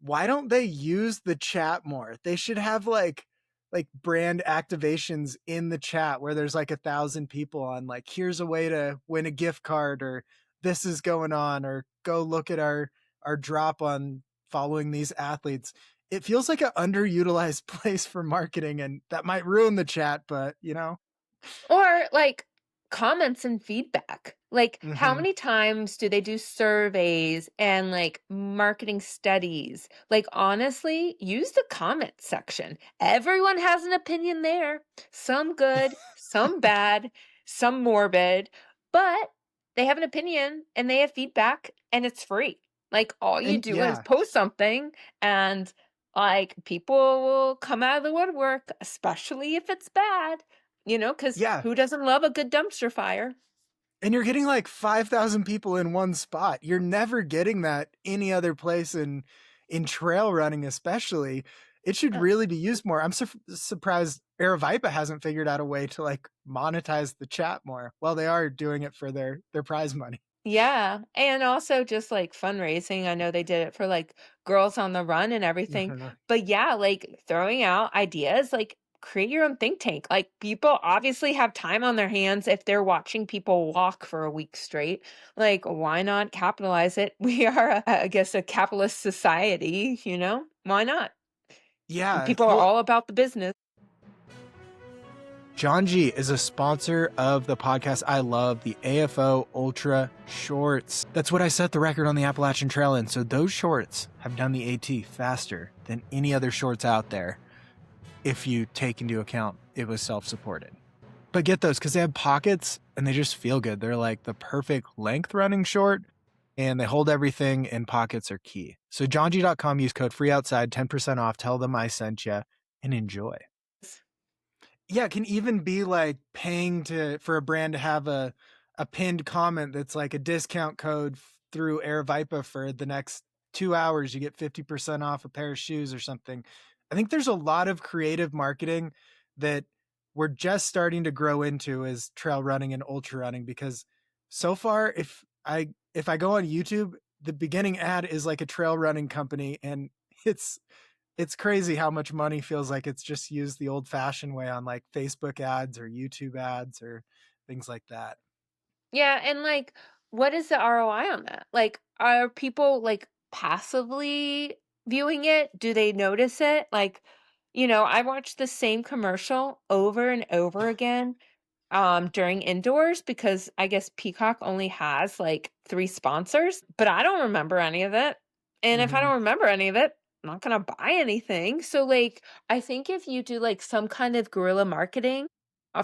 Why don't they use the chat more? They should have like brand activations in the chat where there's like 1,000 people on, like, here's a way to win a gift card, or this is going on, or go look at our drop on following these athletes. It feels like an underutilized place for marketing, and that might ruin the chat, but Or like comments and feedback. Like, how mm-hmm. many times do they do surveys and like marketing studies? Like, honestly, use the comment section. Everyone has an opinion there. Some good, some bad, some morbid, but they have an opinion and they have feedback and it's free. Like, all you And do is yeah, post something and like people will come out of the woodwork, especially if it's bad. Because yeah. who doesn't love a good dumpster fire? And you're getting like 5,000 people in one spot. You're never getting that any other place in trail running, especially. It should Uh, really be used more. I'm surprised Aravaipa hasn't figured out a way to like monetize the chat more. Well, they are doing it for their prize money. Yeah, and also just like fundraising. I know they did it for like Girls on the Run and everything. Mhm. But yeah, like throwing out ideas, like create your own think tank. Like people obviously have time on their hands if they're watching people walk for a week straight. Like, why not capitalize it? We are, I guess, a capitalist society, Why not? And Yeah. people are Well, all about the business. John G is a sponsor of the podcast I love, the AFO Ultra Shorts. That's what I set the record on the Appalachian Trail in. So those shorts have done the AT faster than any other shorts out there, if you take into account it was self-supported. But get those because they have pockets and they just feel good. They're like the perfect length running short, and they hold everything, and pockets are key. So johng.com, use code FREEOUTSIDE, 10% off. Tell them I sent you, and enjoy. Yeah, it can even be like paying for a brand to have a pinned comment that's like a discount code through Aravaipa for the next 2 hours. You get 50% off a pair of shoes or something. I think there's a lot of creative marketing that we're just starting to grow into as trail running and ultra running, because so far if I go on YouTube, the beginning ad is like a trail running company, and it's it's crazy how much money feels like it's just used the old fashioned way on like Facebook ads or YouTube ads or things like that. Yeah, and like, what is the ROI on that? Like, are people like passively viewing it? Do they notice it? Like, I watch the same commercial over and over again during indoors because I guess Peacock only has like 3 sponsors, but I don't remember any of it. And if I Mm-hmm. don't remember any of it, I'm not gonna buy anything. So like I think if you do like some kind of guerrilla marketing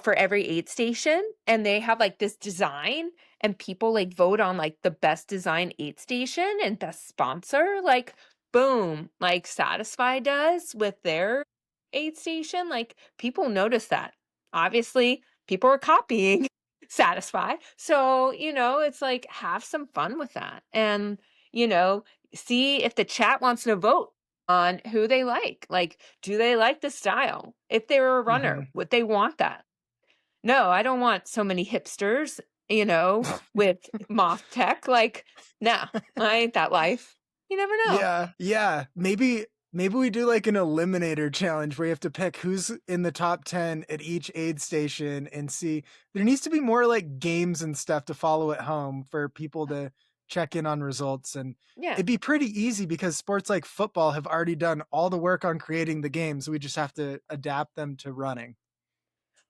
for every aid station and they have like this design and people like vote on like the best design aid station and best sponsor, like boom, like Satisfy does with their aid station, like people notice that. Obviously, people are copying Satisfy. So, it's like have some fun with that and, you know, see if the chat wants to vote on who they like. Like, do they like the style? If they were a Mm-hmm. runner, would they want that? No, I don't want so many hipsters, with moth tech. Like, nah, I ain't that life. You never know. Yeah. Yeah. Maybe Maybe we do like an eliminator challenge where you have to pick who's in the top 10 at each aid station and see. There needs to be more like games and stuff to follow at home for people to check in on results. And Yeah. it'd be pretty easy because sports like football have already done all the work on creating the games. We just have to adapt them to running.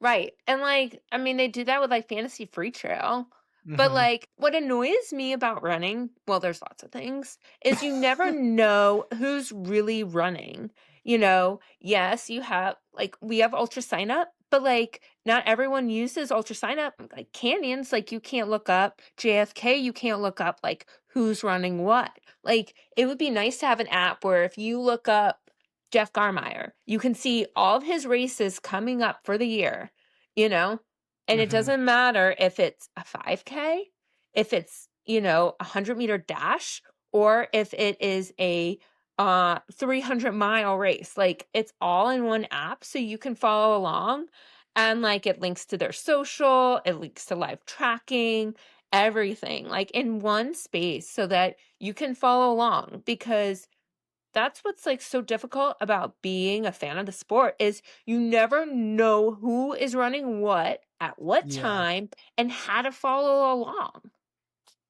Right. And like, I mean, they do that with like Fantasy Free Trail. But Hmm. like, what annoys me about running, well, there's lots of things, is you never know who's really running. Yes, you have like, we have Ultra Sign Up, but like, not everyone uses Ultra Sign Up. Like Canyons, like, you can't look up JFK, you can't look up like who's running what. Like, it would be nice to have an app where if you look up Jeff Garmire, you can see all of his races coming up for the year, you know? And it Hmm. doesn't matter if it's a 5K, if it's, a 100-meter dash, or if it is a 300-mile race. Like it's all in one app so you can follow along. And like it links to their social, it links to live tracking, everything like in one space so that you can follow along because that's what's like so difficult about being a fan of the sport is you never know who is running what at what Yeah. time and how to follow along.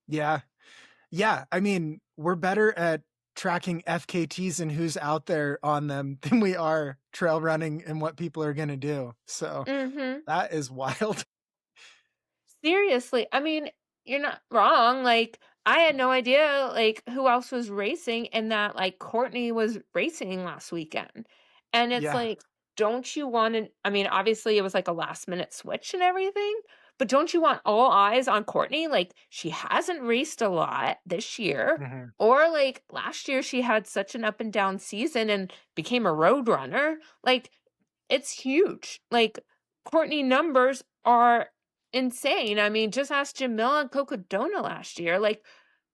Yeah. Yeah. I mean, we're better at tracking FKTs and who's out there on them than we are trail running and what people are going to do. So Mhm. that is wild. Seriously, I mean, you're not wrong, like, I had no idea, like, who else was racing and that, like, Courtney was racing last weekend, and it's Yeah. like, don't you wanna I mean, obviously, it was, like, a last-minute switch and everything, but don't you want all eyes on Courtney? Like, she hasn't raced a lot this year, Hmm. or, like, last year, she had such an up and down season and became a road runner, like, it's huge, like, Courtney numbers are insane. I mean, just ask Jamila and Cocodona last year. Like,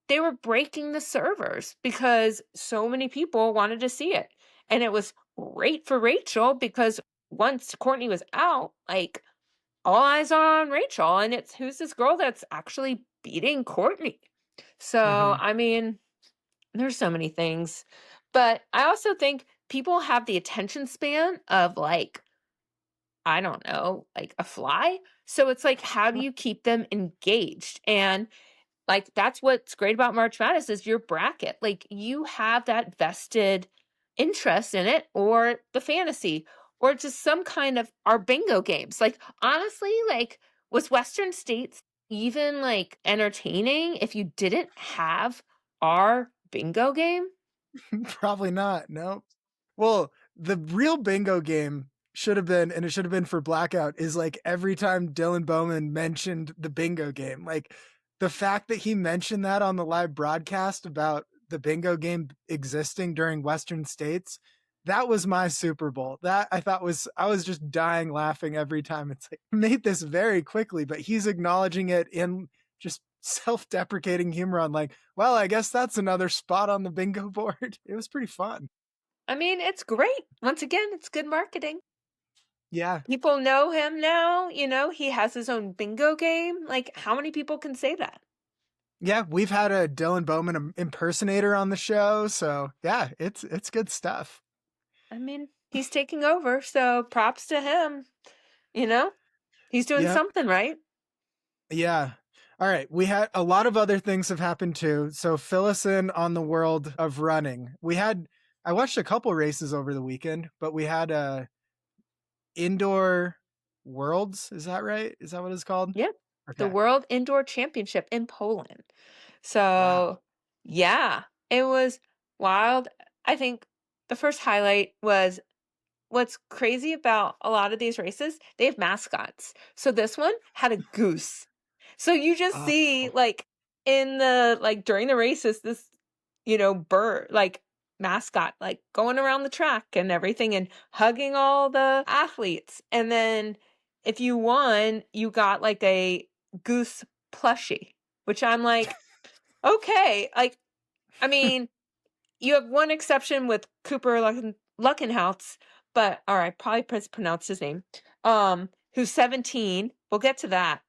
they were breaking the servers because so many people wanted to see it. And it was great for Rachel because once Courtney was out, like, all eyes are on Rachel. And it's who's this girl that's actually beating Courtney? So, Hmm. I mean, there's so many things. But I also think people have the attention span of like I don't know, like a fly. So it's like, how do you keep them engaged? And like, that's what's great about March Madness is your bracket. Like, you have that vested interest in it, or the fantasy, or just some kind of our bingo games. Like, honestly, like, was Western States even like entertaining if you didn't have our bingo game? Probably not. No. Well, the real bingo game should have been, and it should have been for Blackout, is like every time Dylan Bowman mentioned the bingo game, like the fact that he mentioned that on the live broadcast about the bingo game existing during Western States, that was my Super Bowl. That I thought was, I was just dying laughing every time. It's like, he made this very quickly, but he's acknowledging it in just self-deprecating humor on like, well, I guess that's another spot on the bingo board. It was pretty fun. I mean, it's great. Once again, it's good marketing. Yeah. People know him now, he has his own bingo game. Like, how many people can say that? Yeah, we've had a Dylan Bowman impersonator on the show, so yeah, it's good stuff. I mean, he's taking over, so props to him, you know? He's doing Yep. something right. Yeah. All right, we had a lot of other things have happened too. So fill us in on the world of running. I watched a couple races over the weekend, but we had indoor worlds, is that right? Is that what it's called? Yep. The Okay. World Indoor Championship in Poland. Wow. So, yeah, it was wild. I think the first highlight was what's crazy about a lot of these races, they have mascots. So this one had a goose. So you just Oh. see like in the like during the races this bird like mascot like going around the track and everything and hugging all the athletes. And then if you won, you got like a goose plushie, which I'm like, okay, like I mean, you have one exception with Cooper Luckenhaus, but all right, probably pronounced his name. Who's 17. We'll get to that.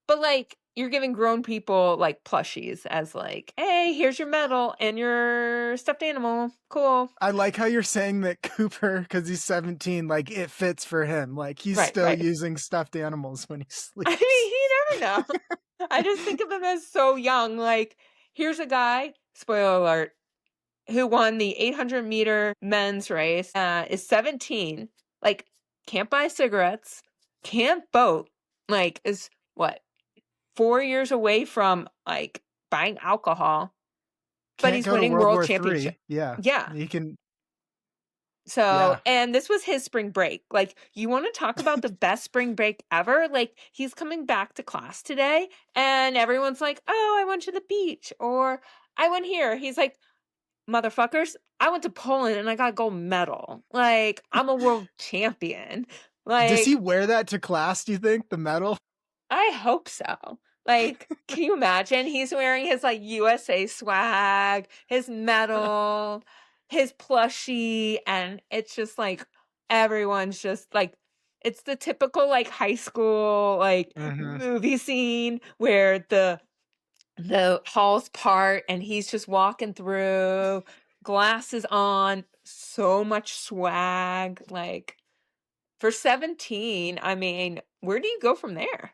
But like you're giving grown people like plushies as like, hey, here's your medal and your stuffed animal. Cool. I like how you're saying that Cooper, because he's 17, like it fits for him. Like he's Right, still right. using stuffed animals when he sleeps. I mean, you never know. I just think of him as so young. Like, here's a guy, spoiler alert, who won the 800-meter men's race, is 17, like, can't buy cigarettes, can't boat, like, is what, 4 years away from, like, buying alcohol, but Can't he's go to winning World world War championship. III. Yeah. Yeah. He can. So, Yeah. and this was his spring break. Like, you want to talk about the best spring break ever? Like, he's coming back to class today, and everyone's like, oh, I went to the beach, or I went here. He's like, motherfuckers, I went to Poland and I got a gold medal. Like, I'm a world champion. Does he Like, wear that to class, do you think? The medal? I hope so. Like, can you imagine? He's wearing his like USA swag, his medal, his plushie, and it's just like everyone's just like it's the typical like high school like Mm-hmm. movie scene where the halls part and he's just walking through, glasses on, so much swag. Like for 17, I mean, where do you go from there?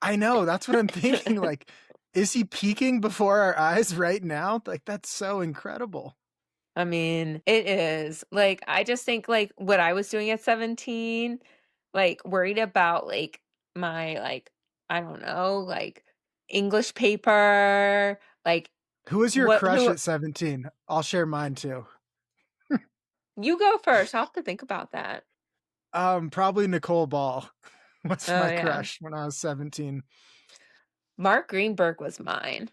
I know. That's what I'm thinking. Like, is he peaking before our eyes right now? Like, that's so incredible. I mean, it is. Like, I just think like what I was doing at 17, like worried about like my like I don't know, like English paper, like Who was your what crush who at 17? I'll share mine too. you go first. I'll have to think about that. Probably Nicole Ball was Oh my yeah. crush when I was 17. Mark Greenberg was mine.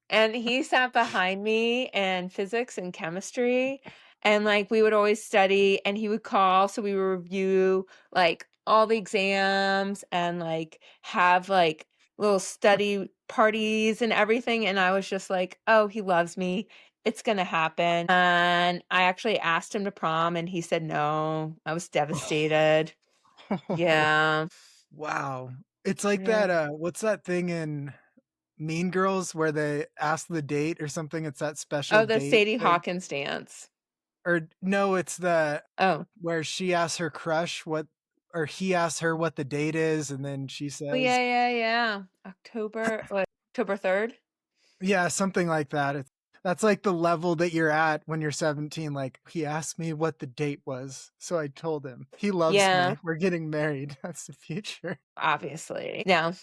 And he sat behind me in physics and chemistry. And like we would always study and he would call. So we would review like all the exams and like have like little study parties and everything. And I was just like, oh, he loves me. It's going to happen. And I actually asked him to prom and he said no. I was devastated. Yeah. Wow. It's like Yeah. that what's that thing in Mean Girls where they ask the date or something? It's that special Oh, the date Sadie thing. Hawkins dance. Or no, it's the Oh, where she asks her crush what or he asks her what the date is and then she oh says yeah. October 3rd? yeah, something like that. That's like the level that you're at when you're 17. Like he asked me what the date was, so I told him. He loves Yeah, me. We're getting married. That's the future. obviously. No.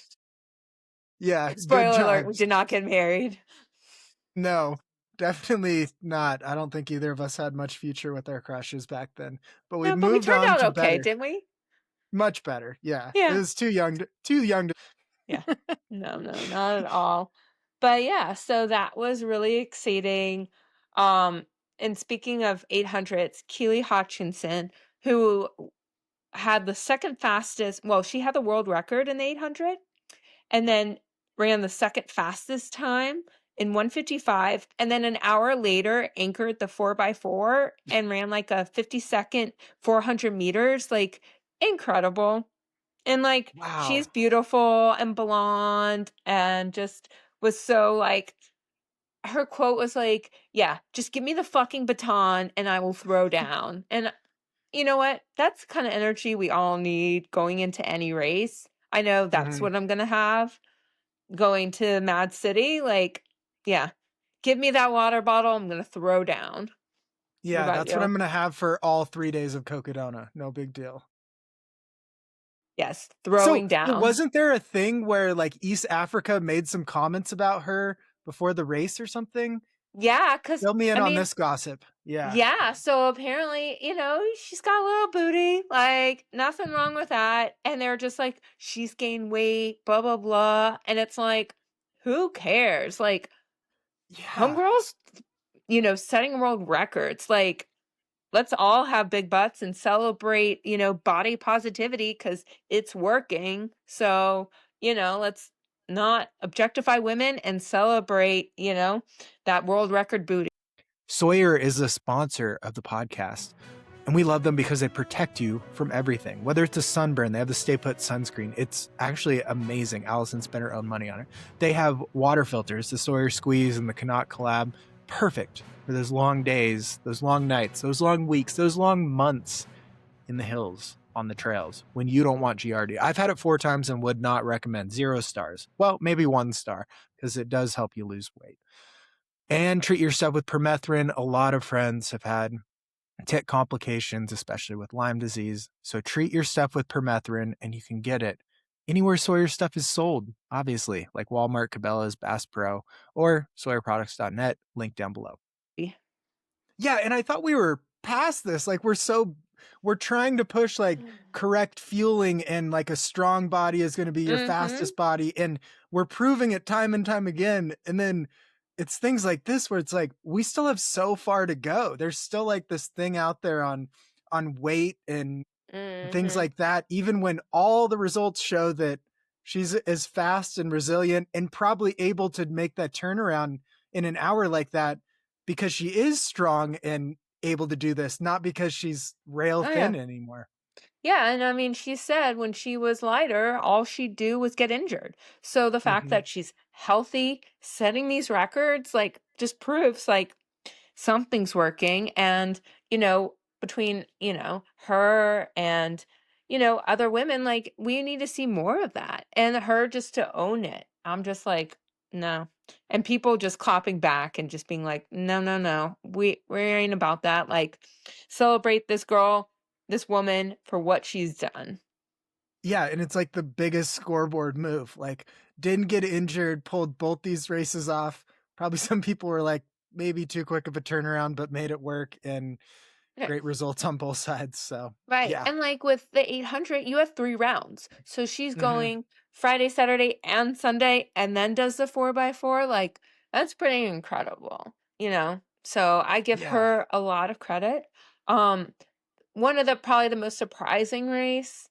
Yeah, good Spoiler alert, we times. did not get married. No, definitely not. I don't think either of us had much future with our crushes back then. But we No, but we moved turned on out to okay, better. didn't we? Much better. Yeah. It Yeah. was too young to Yeah. No, not at all. But yeah, so that was really exciting. Um, and speaking of 800s, Keely Hutchinson, who had the second fastest, well, she had the world record in the 800 and then ran the second fastest time in 1:55, and then an hour later anchored the 4x4 and ran like a 50-second 400 meters. Like incredible. And like Wow. she's beautiful and blonde and just was so like her quote was like, yeah, just give me the fucking baton and I will throw down. And you know what? That's the kind of energy we all need going into any race. I know that's Mhm. what I'm going to have going to Mad City. Like, yeah, give me that water bottle. I'm going to throw down. What Yeah, about that's what you? I'm gonna have for all 3 days of Cocodona. No big deal. Yes, So, throwing but down. wasn't there a thing where like East Africa made some comments about her before the race or something? Yeah, because Fill me in I on mean, this gossip. Yeah. yeah, so apparently, she's got a little booty, like nothing wrong with that. And they're just like, she's gained weight, blah, blah, blah. And it's like, who cares? Like, Yeah. homegirls, setting world records. Like, let's all have big butts and celebrate, body positivity because it's working. So, let's not objectify women and celebrate, that world record booty. Sawyer is a sponsor of the podcast. And we love them because they protect you from everything. Whether it's a sunburn, they have the Stay Put sunscreen. It's actually amazing. Allison spent her own money on it. They have water filters, the Sawyer Squeeze and the Connaught Collab. Perfect for those long days, those long nights, those long weeks, those long months in the hills on the trails when you don't want GRD. I've had it 4 times and would not recommend. 0 stars. Well, maybe 1 star because it does help you lose weight. And treat yourself with permethrin. A lot of friends have had tick complications, especially with Lyme disease. So treat your stuff with permethrin, and you can get it anywhere Sawyer stuff is sold, obviously, like Walmart, Cabela's, Bass Pro, or SawyerProducts.net, link down below. Yeah, and I thought we were past this. Like we're trying to push like correct fueling and like a strong body is going to be your fastest body, and we're proving it time and time again. And then it's things like this where it's like we still have so far to go. There's still like this thing out there on weight and things like that, even when all the results show that she's as fast and resilient and probably able to make that turnaround in an hour like that because she is strong and able to do this, not because she's rail thin anymore. Yeah, and I mean, she said when she was lighter, all she'd do was get injured. So the fact that she's healthy, setting these records, like, just proves like something's working. And, between, her and, other women, like, we need to see more of that. And her just to own it. I'm just like, no. And people just clapping back and just being like, no, no, no. We ain't about that. Like, celebrate this girl, this woman for what she's done. Yeah, and it's like the biggest scoreboard move. Like, didn't get injured, pulled both these races off. Probably some people were like, maybe too quick of a turnaround, but made it work, and Yeah. great results on both sides. So, Right. yeah. And like with the 800, you have 3 rounds. So she's going Friday, Saturday, and Sunday, and then does the 4x4. Like, that's pretty incredible. So I give Yeah. her a lot of credit. Um, One of the probably the most surprising race,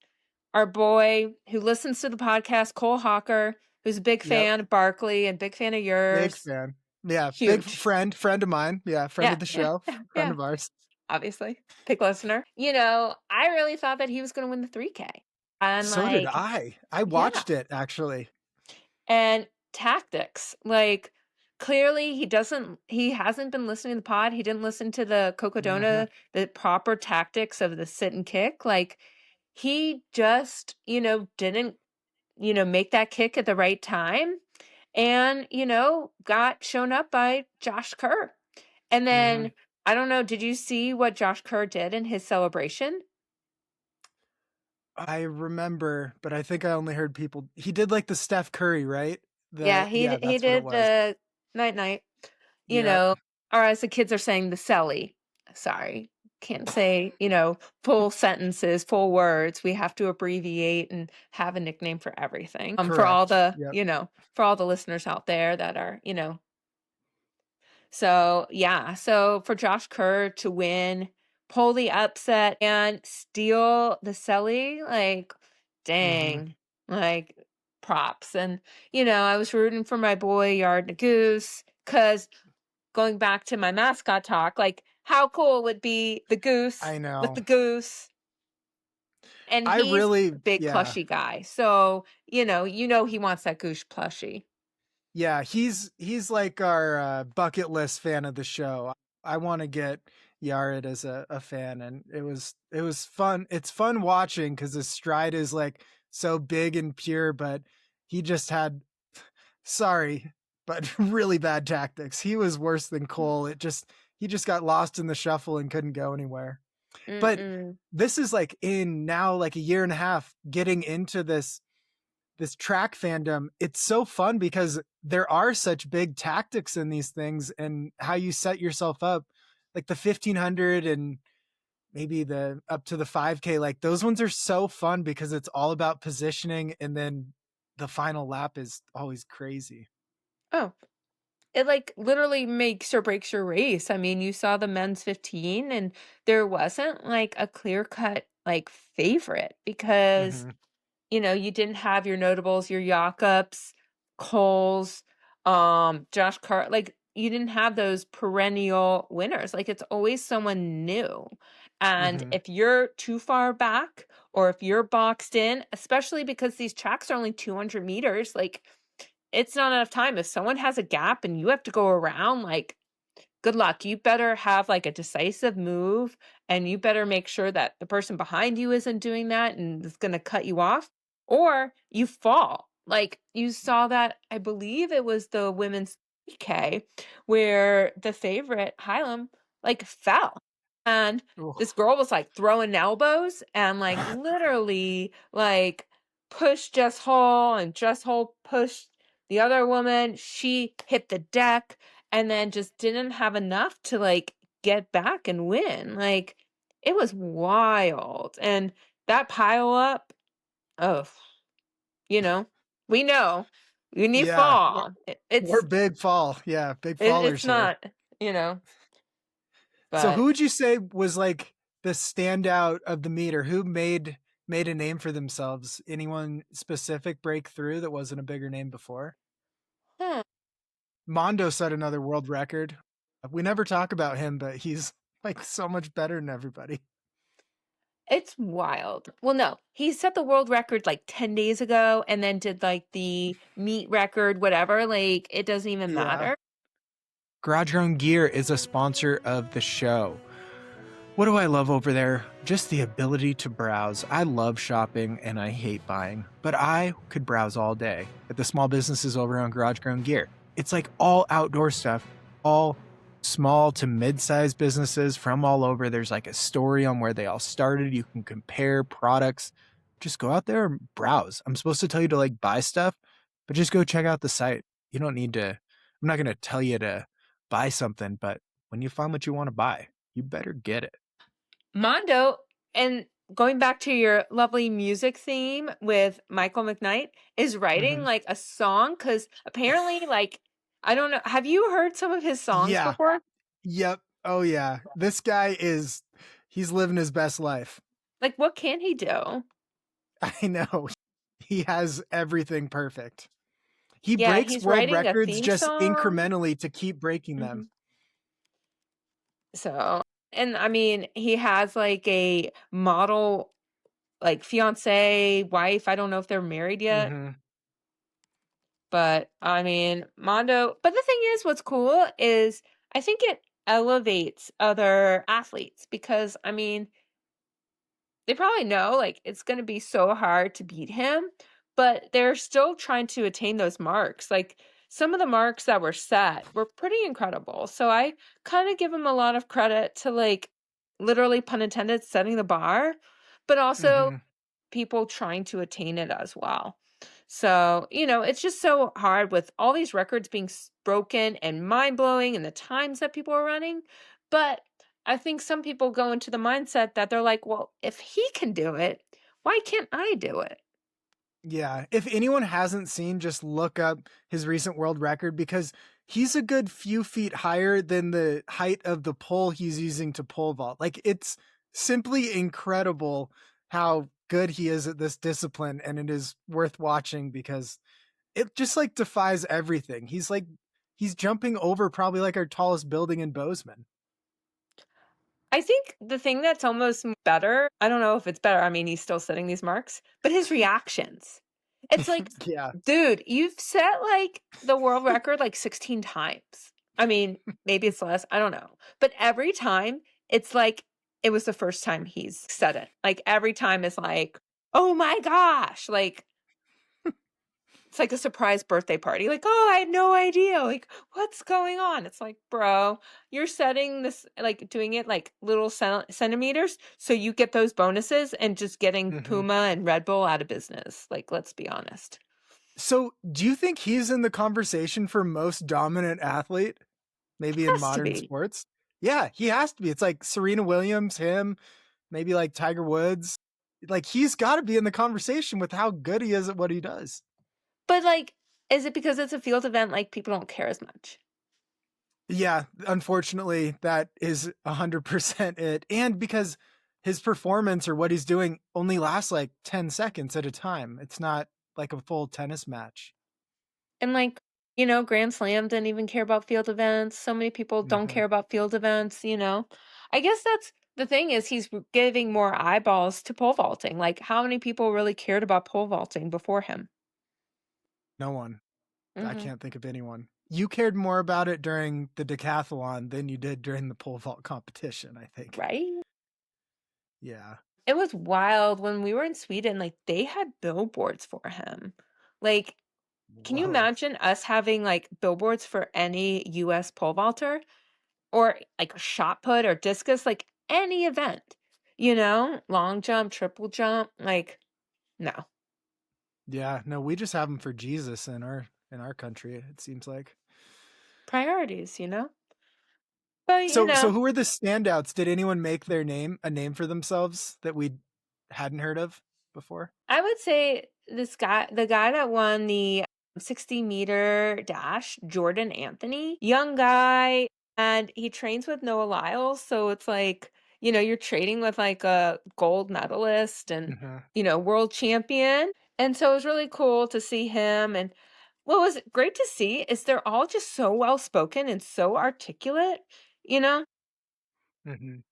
our boy who listens to the podcast, Cole Hocker, who's a big Yep. fan of Barkley and big fan of Big yours. fan. Yeah. Big Huge. friend of mine. Yeah. Friend Yeah, of the yeah, show. yeah, Friend yeah. of ours. Obviously, big listener. I really thought that he was going to win the 3K. And So did like, I. I yeah. watched it actually. And tactics, like, clearly he hasn't been listening to the pod. He didn't listen to the Cocodona, the proper tactics of the sit and kick. Like, he just, didn't, make that kick at the right time and, got shown up by Josh Kerr. And then, I don't know, did you see what Josh Kerr did in his celebration? I remember, but I think I only heard people. He did like the Steph Curry, right? Yeah, Yeah, he that's what it did was. the night night, Yep. or as the kids are saying, the celly. Sorry, can't say, full sentences, full words. We have to abbreviate and have a nickname for everything. For all Correct. the, Yep. for all the listeners out there that are, So, yeah. So for Josh Kerr to win, pull the upset and steal the celly, like, dang, like, props. And, I was rooting for my boy Yard Goose because going back to my mascot talk, like, how cool would be the goose I with the know. goose? And I he's really, a big yeah. plushy guy. So, he wants that goose plushie. Yeah, he's like our bucket list fan of the show. I want to get Yared as a fan, and it was fun. It's fun watching because his stride is like so big and pure, but he just had sorry, but really bad tactics. He was worse than Cole. He just got lost in the shuffle and couldn't go anywhere. But Mm-mm. this is like in now like a year and a half getting into this track fandom. It's so fun because there are such big tactics in these things and how you set yourself up, like the 1500 and maybe the up to the 5K. Like those ones are so fun because it's all about positioning, and then the final lap is always crazy. Oh, it like literally makes or breaks your race. I mean, you saw the men's 15 and there wasn't like a clear cut like favorite because, hmm you didn't have your notables, your Jakobs, Coles, Josh Carr, like you didn't have those perennial winners. Like it's always someone new. And Hmm. if you're too far back or if you're boxed in, especially because these tracks are only 200 meters, like it's not enough time. If someone has a gap and you have to go around, like good luck. You better have like a decisive move and you better make sure that the person behind you isn't doing that and is going to cut you off or you fall. Like you saw that, I believe it was the women's PK where the favorite Hylam like fell and this girl was like throwing elbows and like literally like pushed Jess Hall and Jess Hall pushed the other woman. She hit the deck and then just didn't have enough to like get back and win. Like it was wild. And that pile up, oh, you know, we know when you Yeah, fall, we're big fall. Yeah, big it's fallers here. not, you know, So who but would you say was like the standout of the meter? Who made a name for themselves? Anyone specific break through that wasn't a bigger name before? huh, Mondo set another world record. We never talk about him, but he's like so much better than everybody. it's wild. Well, no, he set the world record like 10 days ago and then did like the meet record, whatever. Like it doesn't even Yeah. matter. Garage Grown Gear is a sponsor of the show. What do I love over there? Just the ability to browse. I love shopping and I hate buying, but I could browse all day at the small businesses over on Garage Grown Gear. It's like all outdoor stuff, all small to mid-sized businesses from all over. There's like a story on where they all started. You can compare products. Just go out there and browse. I'm supposed to tell you to like buy stuff, but just go check out the site. You don't need to, I'm not going to tell you to buy something, but when you find what you want to buy, you better get it. Mondo, and going back to your lovely music theme with Michael McKnight, is writing Mhm. like a song because apparently, like, I don't know, have you heard some of his songs Yeah. before? Yep. Oh yeah. This guy is he's living his best life. Like, what can he do? I know. He has everything perfect. He Yeah, breaks he's world writing a records theme just song. incrementally to keep breaking them. Mhm. So, and I mean, he has like a model, like fiance, wife. I don't know if they're married yet. Mhm. But I mean, Mondo, but the thing is, what's cool is I think it elevates other athletes because I mean, they probably know like it's going to be so hard to beat him, but they're still trying to attain those marks. Like some of the marks that were set were pretty incredible. So I kind of give him a lot of credit to like literally pun intended setting the bar, but also Mhm. people trying to attain it as well. So, it's just so hard with all these records being broken and mind blowing and the times that people are running. But I think some people go into the mindset that they're like, well, if he can do it, why can't I do it? Yeah. If anyone hasn't seen, just look up his recent world record because he's a good few feet higher than the height of the pole he's using to pole vault. Like it's simply incredible how good he is at this discipline, and it is worth watching because it just like defies everything. He's jumping over probably like our tallest building in Bozeman. I think the thing that's almost better, I don't know if it's better. I mean, he's still setting these marks, but his reactions. It's like, Yeah. dude, you've set like the world record like 16 times. I mean, maybe it's less, I don't know. But every time it's like it was the first time he's said it. Like every time is like, oh my gosh, like it's like a surprise birthday party. Like, oh, I had no idea. Like, what's going on? It's like, bro, you're setting this, like, doing it like little centimeters. So you get those bonuses and just getting Hmm. Puma and Red Bull out of business. Like, let's be honest. So, do you think he's in the conversation for most dominant athlete, maybe in Has to modern be. sports? Yeah, he has to be. It's like Serena Williams, him, maybe like Tiger Woods. Like he's got to be in the conversation with how good he is at what he does. But, like, is it because it's a field event? Like, people don't care as much. Yeah, unfortunately, that is 100% it. And because his performance or what he's doing only lasts like 10 seconds at a time, it's not like a full tennis match. And, like, Grand Slam didn't even care about field events. So many people don't Hmm. care about field events, I guess that's The thing is he's giving more eyeballs to pole vaulting. Like, how many people really cared about pole vaulting before him? No one. I Mhm. can't think of anyone. You cared more about it during the decathlon than you did during the pole vault competition, I think. Right? Yeah. It was wild when we were in Sweden, like, they had billboards for him. Like, can you Whoa. imagine us having, like, billboards for any US pole vaulter or, like, a shot put or discus, like, any event, you know? Long jump, triple jump, like, no. Yeah, no, we just have them for Jesus in our country, it seems like. Priorities, you know? But, So who were the standouts? Did anyone make their name a name for themselves that we hadn't heard of before? I would say the guy that won the 60-meter dash, Jordan Anthony, young guy, and he trains with Noah Lyles. So it's like, you're trading with like a gold medalist and, Mhm. world champion. And so it was really cool to see him. And what was great to see is they're all just so well spoken and so articulate, you know? Mhm.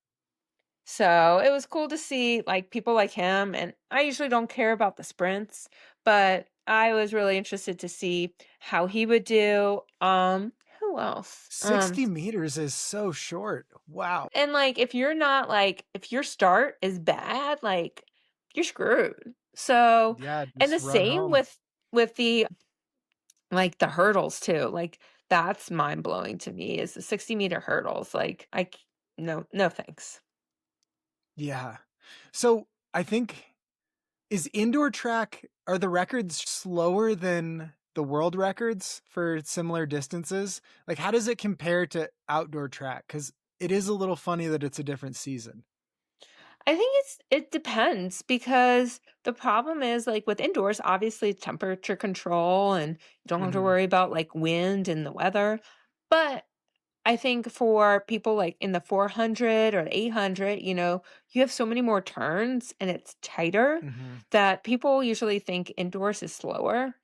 So it was cool to see like people like him. And I usually don't care about the sprints, but I was really interested to see how he would do. Who else? 60 meters is so short. Wow. And like if you're not like if your start is bad, like you're screwed. So Yeah, and the just run same home. with the like the hurdles too. Like that's mind blowing to me is the 60-meter hurdles. Like no thanks. Yeah. So I think is indoor track, are the records slower than the world records for similar distances? Like, how does it compare to outdoor track? Because it is a little funny that it's a different season. I think it depends because the problem is like with indoors, obviously temperature control and you don't have to Hmm. worry about like wind and the weather. But I think for people like in the 400 or the 800, you have so many more turns and it's tighter Hmm. that people usually think indoors is slower.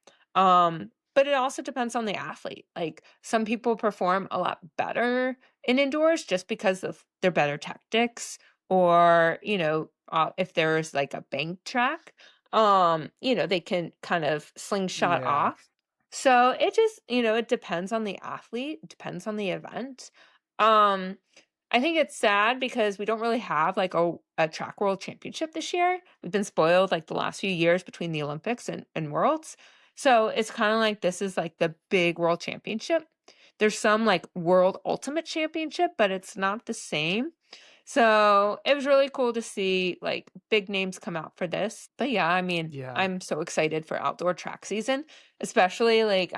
But it also depends on the athlete. Like some people perform a lot better in indoors just because of their better tactics or, if there's like a bank track, they can kind of slingshot Yeah. off. So it just, it depends on the athlete, it depends on the event. Um, I think it's sad because we don't really have like a track world championship this year. We've been spoiled like the last few years between the Olympics and worlds. So it's kind of like this is like the big world championship. There's some like world ultimate championship, but it's not the same. So it was really cool to see like big names come out for this. But yeah, I mean, Yeah. I'm so excited for outdoor track season, especially like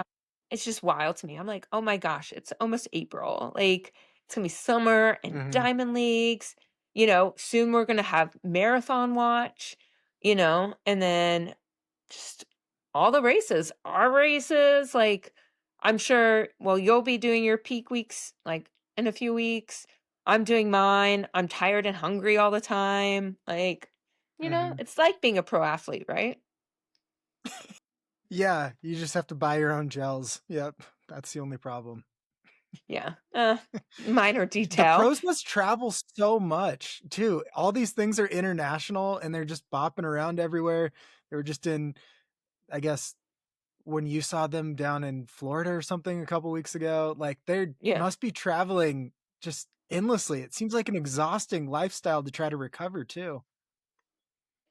it's just wild to me. I'm like, oh my gosh, it's almost April. Like it's gonna be summer and Hmm. diamond leagues. Soon we're gonna have marathon watch, and then just all the races, our races. Like, I'm sure, well, you'll be doing your peak weeks like in a few weeks. I'm doing mine. I'm tired and hungry all the time. Like, Hmm. it's like being a pro athlete, right? Yeah. You just have to buy your own gels. Yep. That's the only problem. Yeah. Minor The detail. pros must travel so much too. All these things are international and they're just bopping around everywhere. They were just in, I guess, when you saw them down in Florida or something a couple weeks ago, like they Yeah. must be traveling just endlessly. It seems like an exhausting lifestyle to try to recover too.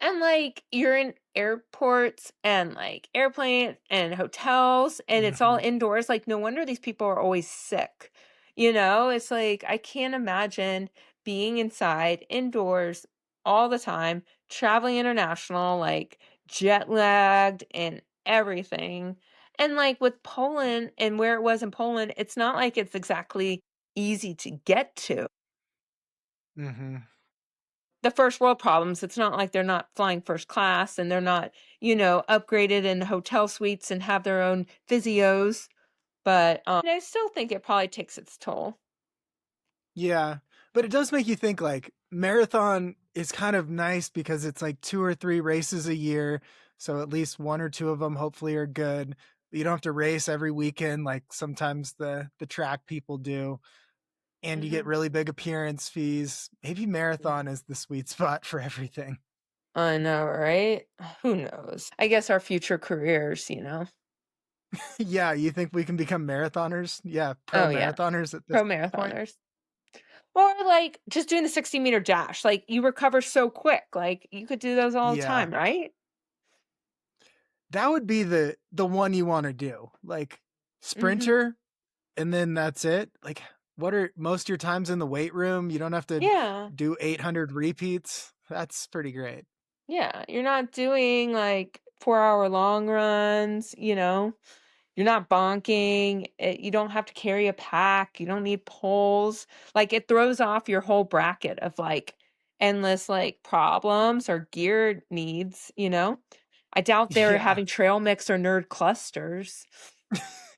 And like you're in airports and like airplanes and hotels and it's all Hmm. indoors. Like no wonder these people are always sick. It's like I can't imagine being inside indoors all the time, traveling international, like jet lagged and everything. And like with Poland and where it was in Poland, it's not like it's exactly easy to get to Hmm. the first world problems. It's not like they're not flying first class and they're not, upgraded in hotel suites and have their own physios. But I still think it probably takes its toll. Yeah, but it does make you think like marathon is kind of nice because it's like two or three races a year. So at least one or two of them hopefully are good. You don't have to race every weekend like sometimes the track people do. and you get Mhm. really big appearance fees. Maybe marathon is the sweet spot for everything. I know, right? Who knows? I guess our future careers, you know. Yeah, you think we can become marathoners? Yeah, pro Oh yeah, marathoners at this pro point. marathoners. Or like just doing the 60-meter dash. Like you recover so quick. Like you could do those all the Yeah. time, right? That would be the one you want to do. Like Mhm. sprinter and then that's it. Like what are most of your times in the weight room? You don't have to Yeah. do 800 repeats. That's pretty great. Yeah, you're not doing like 4-hour long runs, you know. You're not bonking. You don't have to carry a pack. You don't need poles. Like it throws off your whole bracket of like endless like problems or gear needs, you know? I doubt they're Yeah. having trail mix or nerd clusters.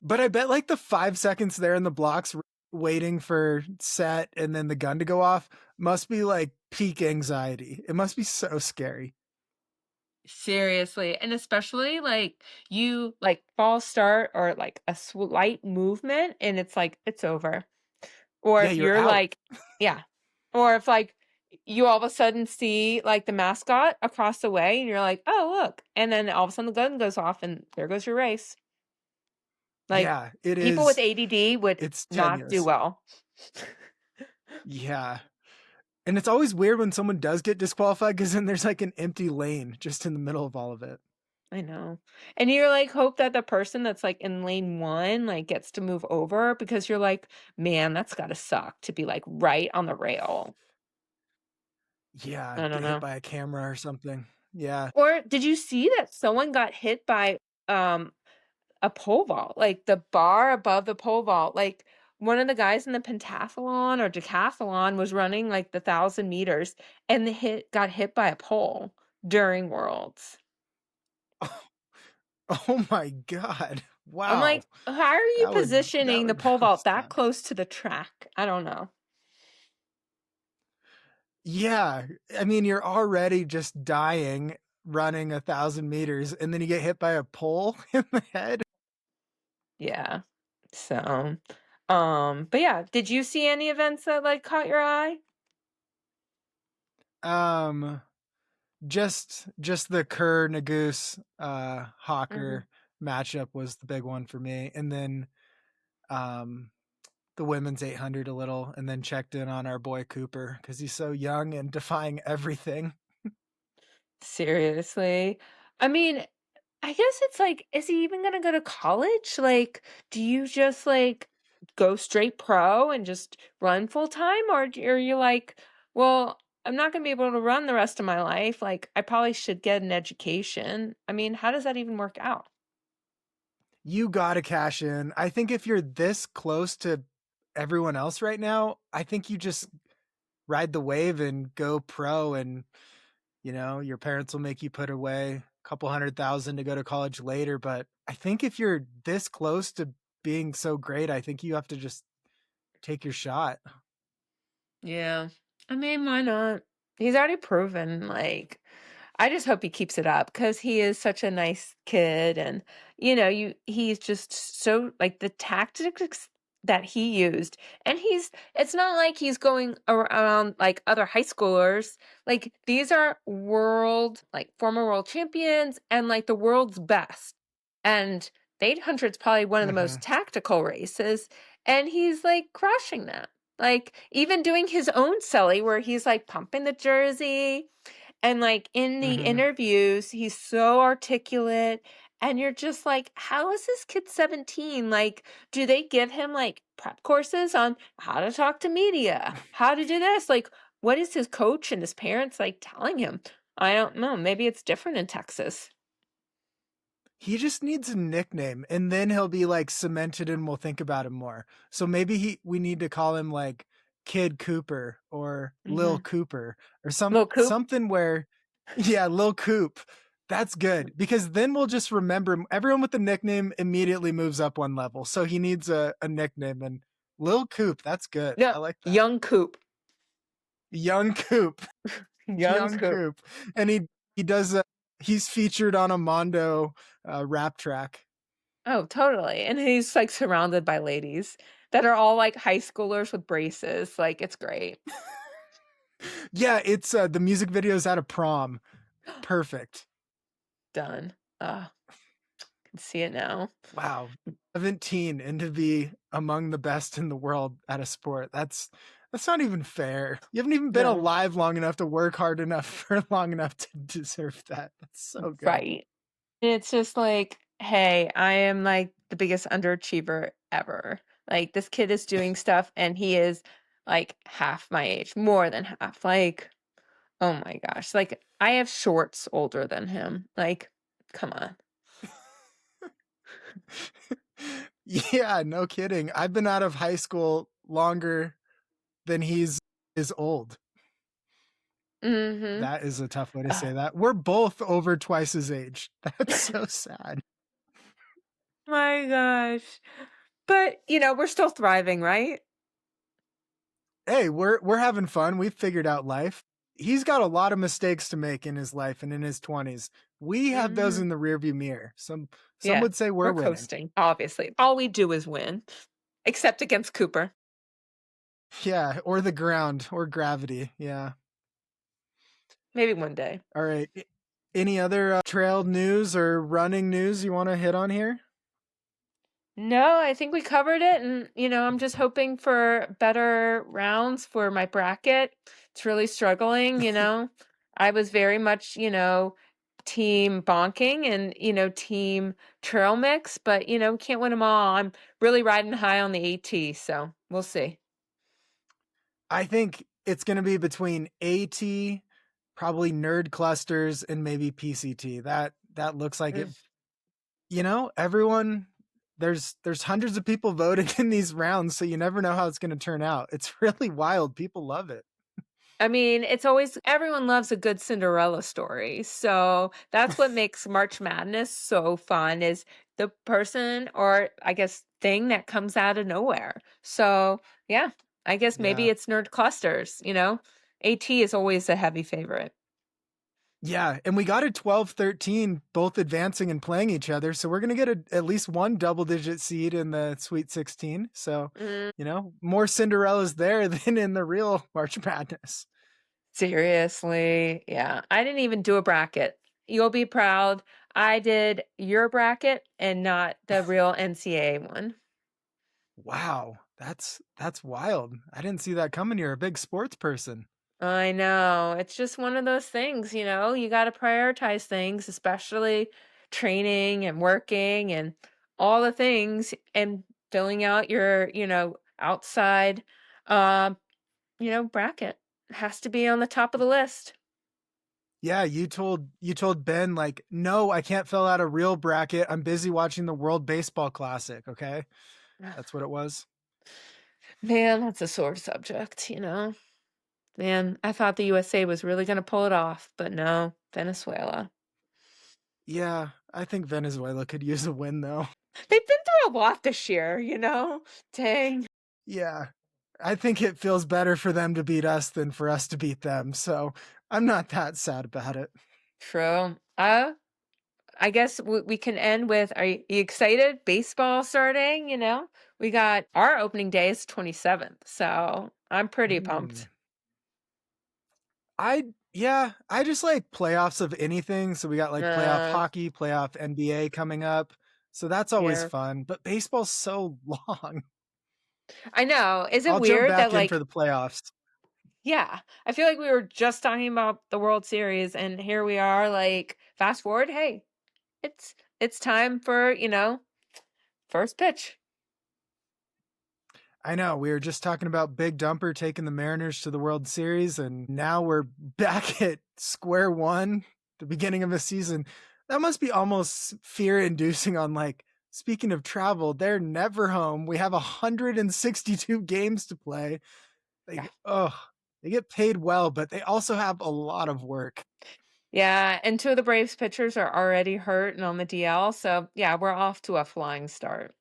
But I bet like the 5 seconds there in the blocks waiting for set and then the gun to go off must be like peak anxiety. It must be so scary. Seriously. And especially like you like false start or like a slight movement and it's like it's over. Or Yeah, if you're you're out. like, yeah. Or if like you all of a sudden see like the mascot across the way and you're like, oh, look. And then all of a sudden the gun goes off and there goes your race. Like Yeah, it people with is. ADD would It's not do tenuous. well. Yeah. And it's always weird when someone does get disqualified because then there's like an empty lane just in the middle of all of it. I know. And you're like, hope that the person that's like in lane one like gets to move over because you're like, man, that's gotta suck to be like right on the rail. Yeah, I don't get hit know. by a camera or something. Yeah. Or did you see that someone got hit by um a pole vault, like the bar above the pole vault. Like one of the guys in the pentathlon or decathlon was running like the 1,000 meters and got hit by a pole during Worlds. Oh my God. I'm Wow. like, how are you That positioning the would pole really vault that suck. close to the track? I don't know. Yeah. I mean, you're already just dying running 1,000 meters and then you get hit by a pole in the head. Yeah. So, but yeah, did you see any events that like caught your eye? Um, just the Kerr Nagoose Hmm. Hocker matchup was the big one for me. And then um the women's 800 a little and then checked in on our boy Cooper because he's so young and defying everything. Seriously. I mean, I guess it's like, is he even gonna go to college? Like, do you just like go straight pro and just run full time? Or are you like, well, I'm not gonna be able to run the rest of my life. Like, I probably should get an education. I mean, how does that even work out? You gotta cash in. I think if you're this close to everyone else right now, I think you just ride the wave and go pro and your parents will make you put away a couple 100,000 to go to college later. But I think if you're this close to being so great, I think you have to just take your shot. Yeah. I mean, why not? He's already proven, like, I just hope he keeps it up because he is such a nice kid and he's just so like the tactics that he used and it's not like he's going around like other high schoolers. Like these are former world champions and like the world's best. And the 800 is probably one of the Hmm. most tactical races and he's like crushing that. Like even doing his own celly where he's like pumping the jersey and like in the Hmm. interviews, he's so articulate. And you're just like, how is this kid 17? Like, do they give him like prep courses on how to talk to media, how to do this? Like, what is his coach and his parents like telling him? I don't know. Maybe it's different in Texas. He just needs a nickname and then he'll be like cemented and we'll think about him more. So maybe we need to call him like Kid Cooper or Lil Mm-hmm. Cooper or Little Coop. something where yeah, Lil Coop. That's good because then we'll just remember him. Everyone with the nickname immediately moves up one level. So he needs a nickname and Lil Coop, that's good. No, I like that. young Coop. Young Coop. Young Young Coop. Coop. And he does he's featured on a Mondo rap track. Oh, totally. And he's like surrounded by ladies. that are all like high schoolers with braces. Like, it's great. Yeah, it's the music video's at a prom. Perfect. Done. Can see it now. Wow. 17 and to be among the best in the world at a sport. That's not even fair. You haven't even been No. alive long enough to work hard enough for long enough to deserve that. That's so good. Right. It's just like, hey, I am like the biggest underachiever ever. Like, this kid is doing stuff and he is like half my age, more than half. Like, oh my gosh. Like, I have shorts older than him. Like, come on. Yeah, no kidding. I've been out of high school longer than he's is old. Mm-hmm. That is a tough way to Oh say that. We're both over twice his age. That's so sad. my gosh. But, we're still thriving, right? Hey, we're having fun. We've figured out life. He's got a lot of mistakes to make in his life and in his 20s. We have those Hmm. in the rearview mirror. Some Yeah, would say we're we're winning. coasting, obviously. All we do is win, except against Cooper. Yeah, or the ground or gravity. Yeah. Maybe one day. All right. Any other trail news or running news you want to hit on here? No, I think we covered it. And, I'm just hoping for better rounds for my bracket. It's really struggling. I was very much, team bonking and, team trail mix, but, can't win them all. I'm really riding high on the AT, so we'll see. I think it's going to be between AT, probably nerd clusters, and maybe PCT. That looks like it. Mm. Everyone there's hundreds of people voting in these rounds, so you never know how it's going to turn out. It's really wild. People love it. I mean, it's always everyone loves a good Cinderella story. So that's what makes March Madness so fun is the person or I guess thing that comes out of nowhere. So yeah, I guess maybe Yeah. it's nerd clusters. AT is always a heavy favorite. Yeah, and we got a 12-13 both advancing and playing each other, so we're going to get at least one double-digit seed in the Sweet 16. So, Mm, more Cinderellas there than in the real March Madness. seriously. Yeah. I didn't even do a bracket. You'll be proud. I did your bracket and not the real NCAA one. Wow, that's wild. I didn't see that coming. You're a big sports person. I know. It's just one of those things. You got to prioritize things, especially training and working and all the things and filling out your outside um, bracket has to be on the top of the list. Yeah, you told Ben like, "No, I can't fill out a real bracket. I'm busy watching the World Baseball Classic." Okay? That's what it was. Man, that's a sore subject. Man, I thought the USA was really going to pull it off, but no, Venezuela. Yeah, I think Venezuela could use a win though. They've been through a lot this year. Dang. Yeah. I think it feels better for them to beat us than for us to beat them. So, I'm not that sad about it. True. I guess we can end with, are you excited? Baseball starting. We got our opening day is 27th, so I'm pretty Mm. pumped. I just like playoffs of anything. So we got like playoff Uh, hockey, playoff NBA coming up. So that's always yeah. fun. But baseball's so long. I know. Is it I'll jump weird that back in for like, the playoffs. yeah, I feel like we were just talking about the World Series and here we are like fast forward, hey, it's time for first pitch. I know. We were just talking about Big Dumper taking the Mariners to the World Series, and now we're back at square one, the beginning of a season. That must be almost fear inducing on like, speaking of travel, they're never home. We have 162 games to play. Yeah. They get paid well, but they also have a lot of work. Yeah, and two of the Braves pitchers are already hurt and on the DL, so yeah, we're off to a flying start.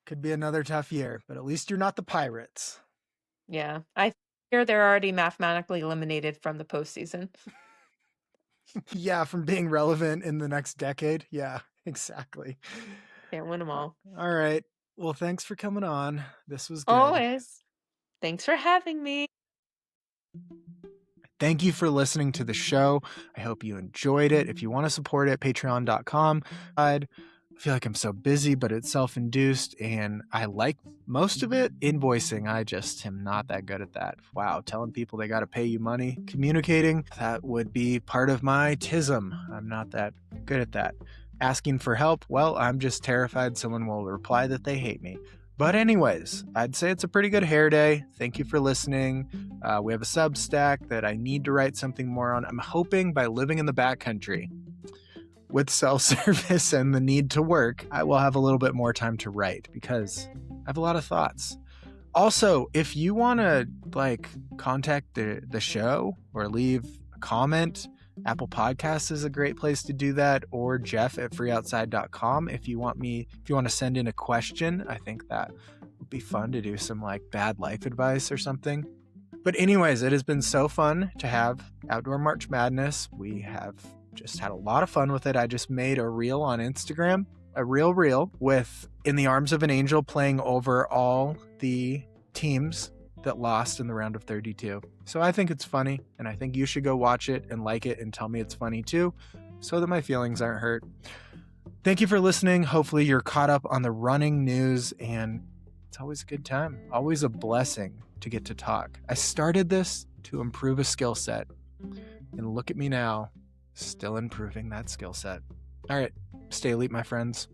Could be another tough year, but at least you're not the Pirates. Yeah, I hear they're already mathematically eliminated from the postseason. Yeah, from being relevant in the next decade. Yeah, exactly. Can't win them all. All right. Well, thanks for coming on. This was good. Always. Thanks for having me. Thank you for listening to the show. I hope you enjoyed it. If you want to support it, patreon.com. I feel like I'm so busy, but it's self-induced, and I like most of it. Invoicing, I just am not that good at that. Wow, telling people they got to pay you money. Communicating, that would be part of my tism. I'm not that good at that. Asking for help, well, I'm just terrified someone will reply that they hate me. But anyways, I'd say it's a pretty good hair day. Thank you for listening. We have a Substack that I need to write something more on. I'm hoping by living in the backcountry with self-service and the need to work, I will have a little bit more time to write because I have a lot of thoughts. Also, if you want to contact the show or leave a comment, Apple Podcasts is a great place to do that, or jeff@freeoutside.com if you want to send in a question. I think that would be fun to do some bad life advice or something. But anyways, it has been so fun to have Outdoor March Madness. We have just had a lot of fun with it. I just made a reel on Instagram, a reel with In the Arms of an Angel playing over all the teams that lost in the round of 32. So I think it's funny, and I think you should go watch it and like it and tell me it's funny too, so that my feelings aren't hurt. Thank you for listening. Hopefully you're caught up on the running news, and it's always a good time. Always a blessing to get to talk. I started this to improve a skill set, and look at me now, still improving that skill set. All right, stay elite, my friends.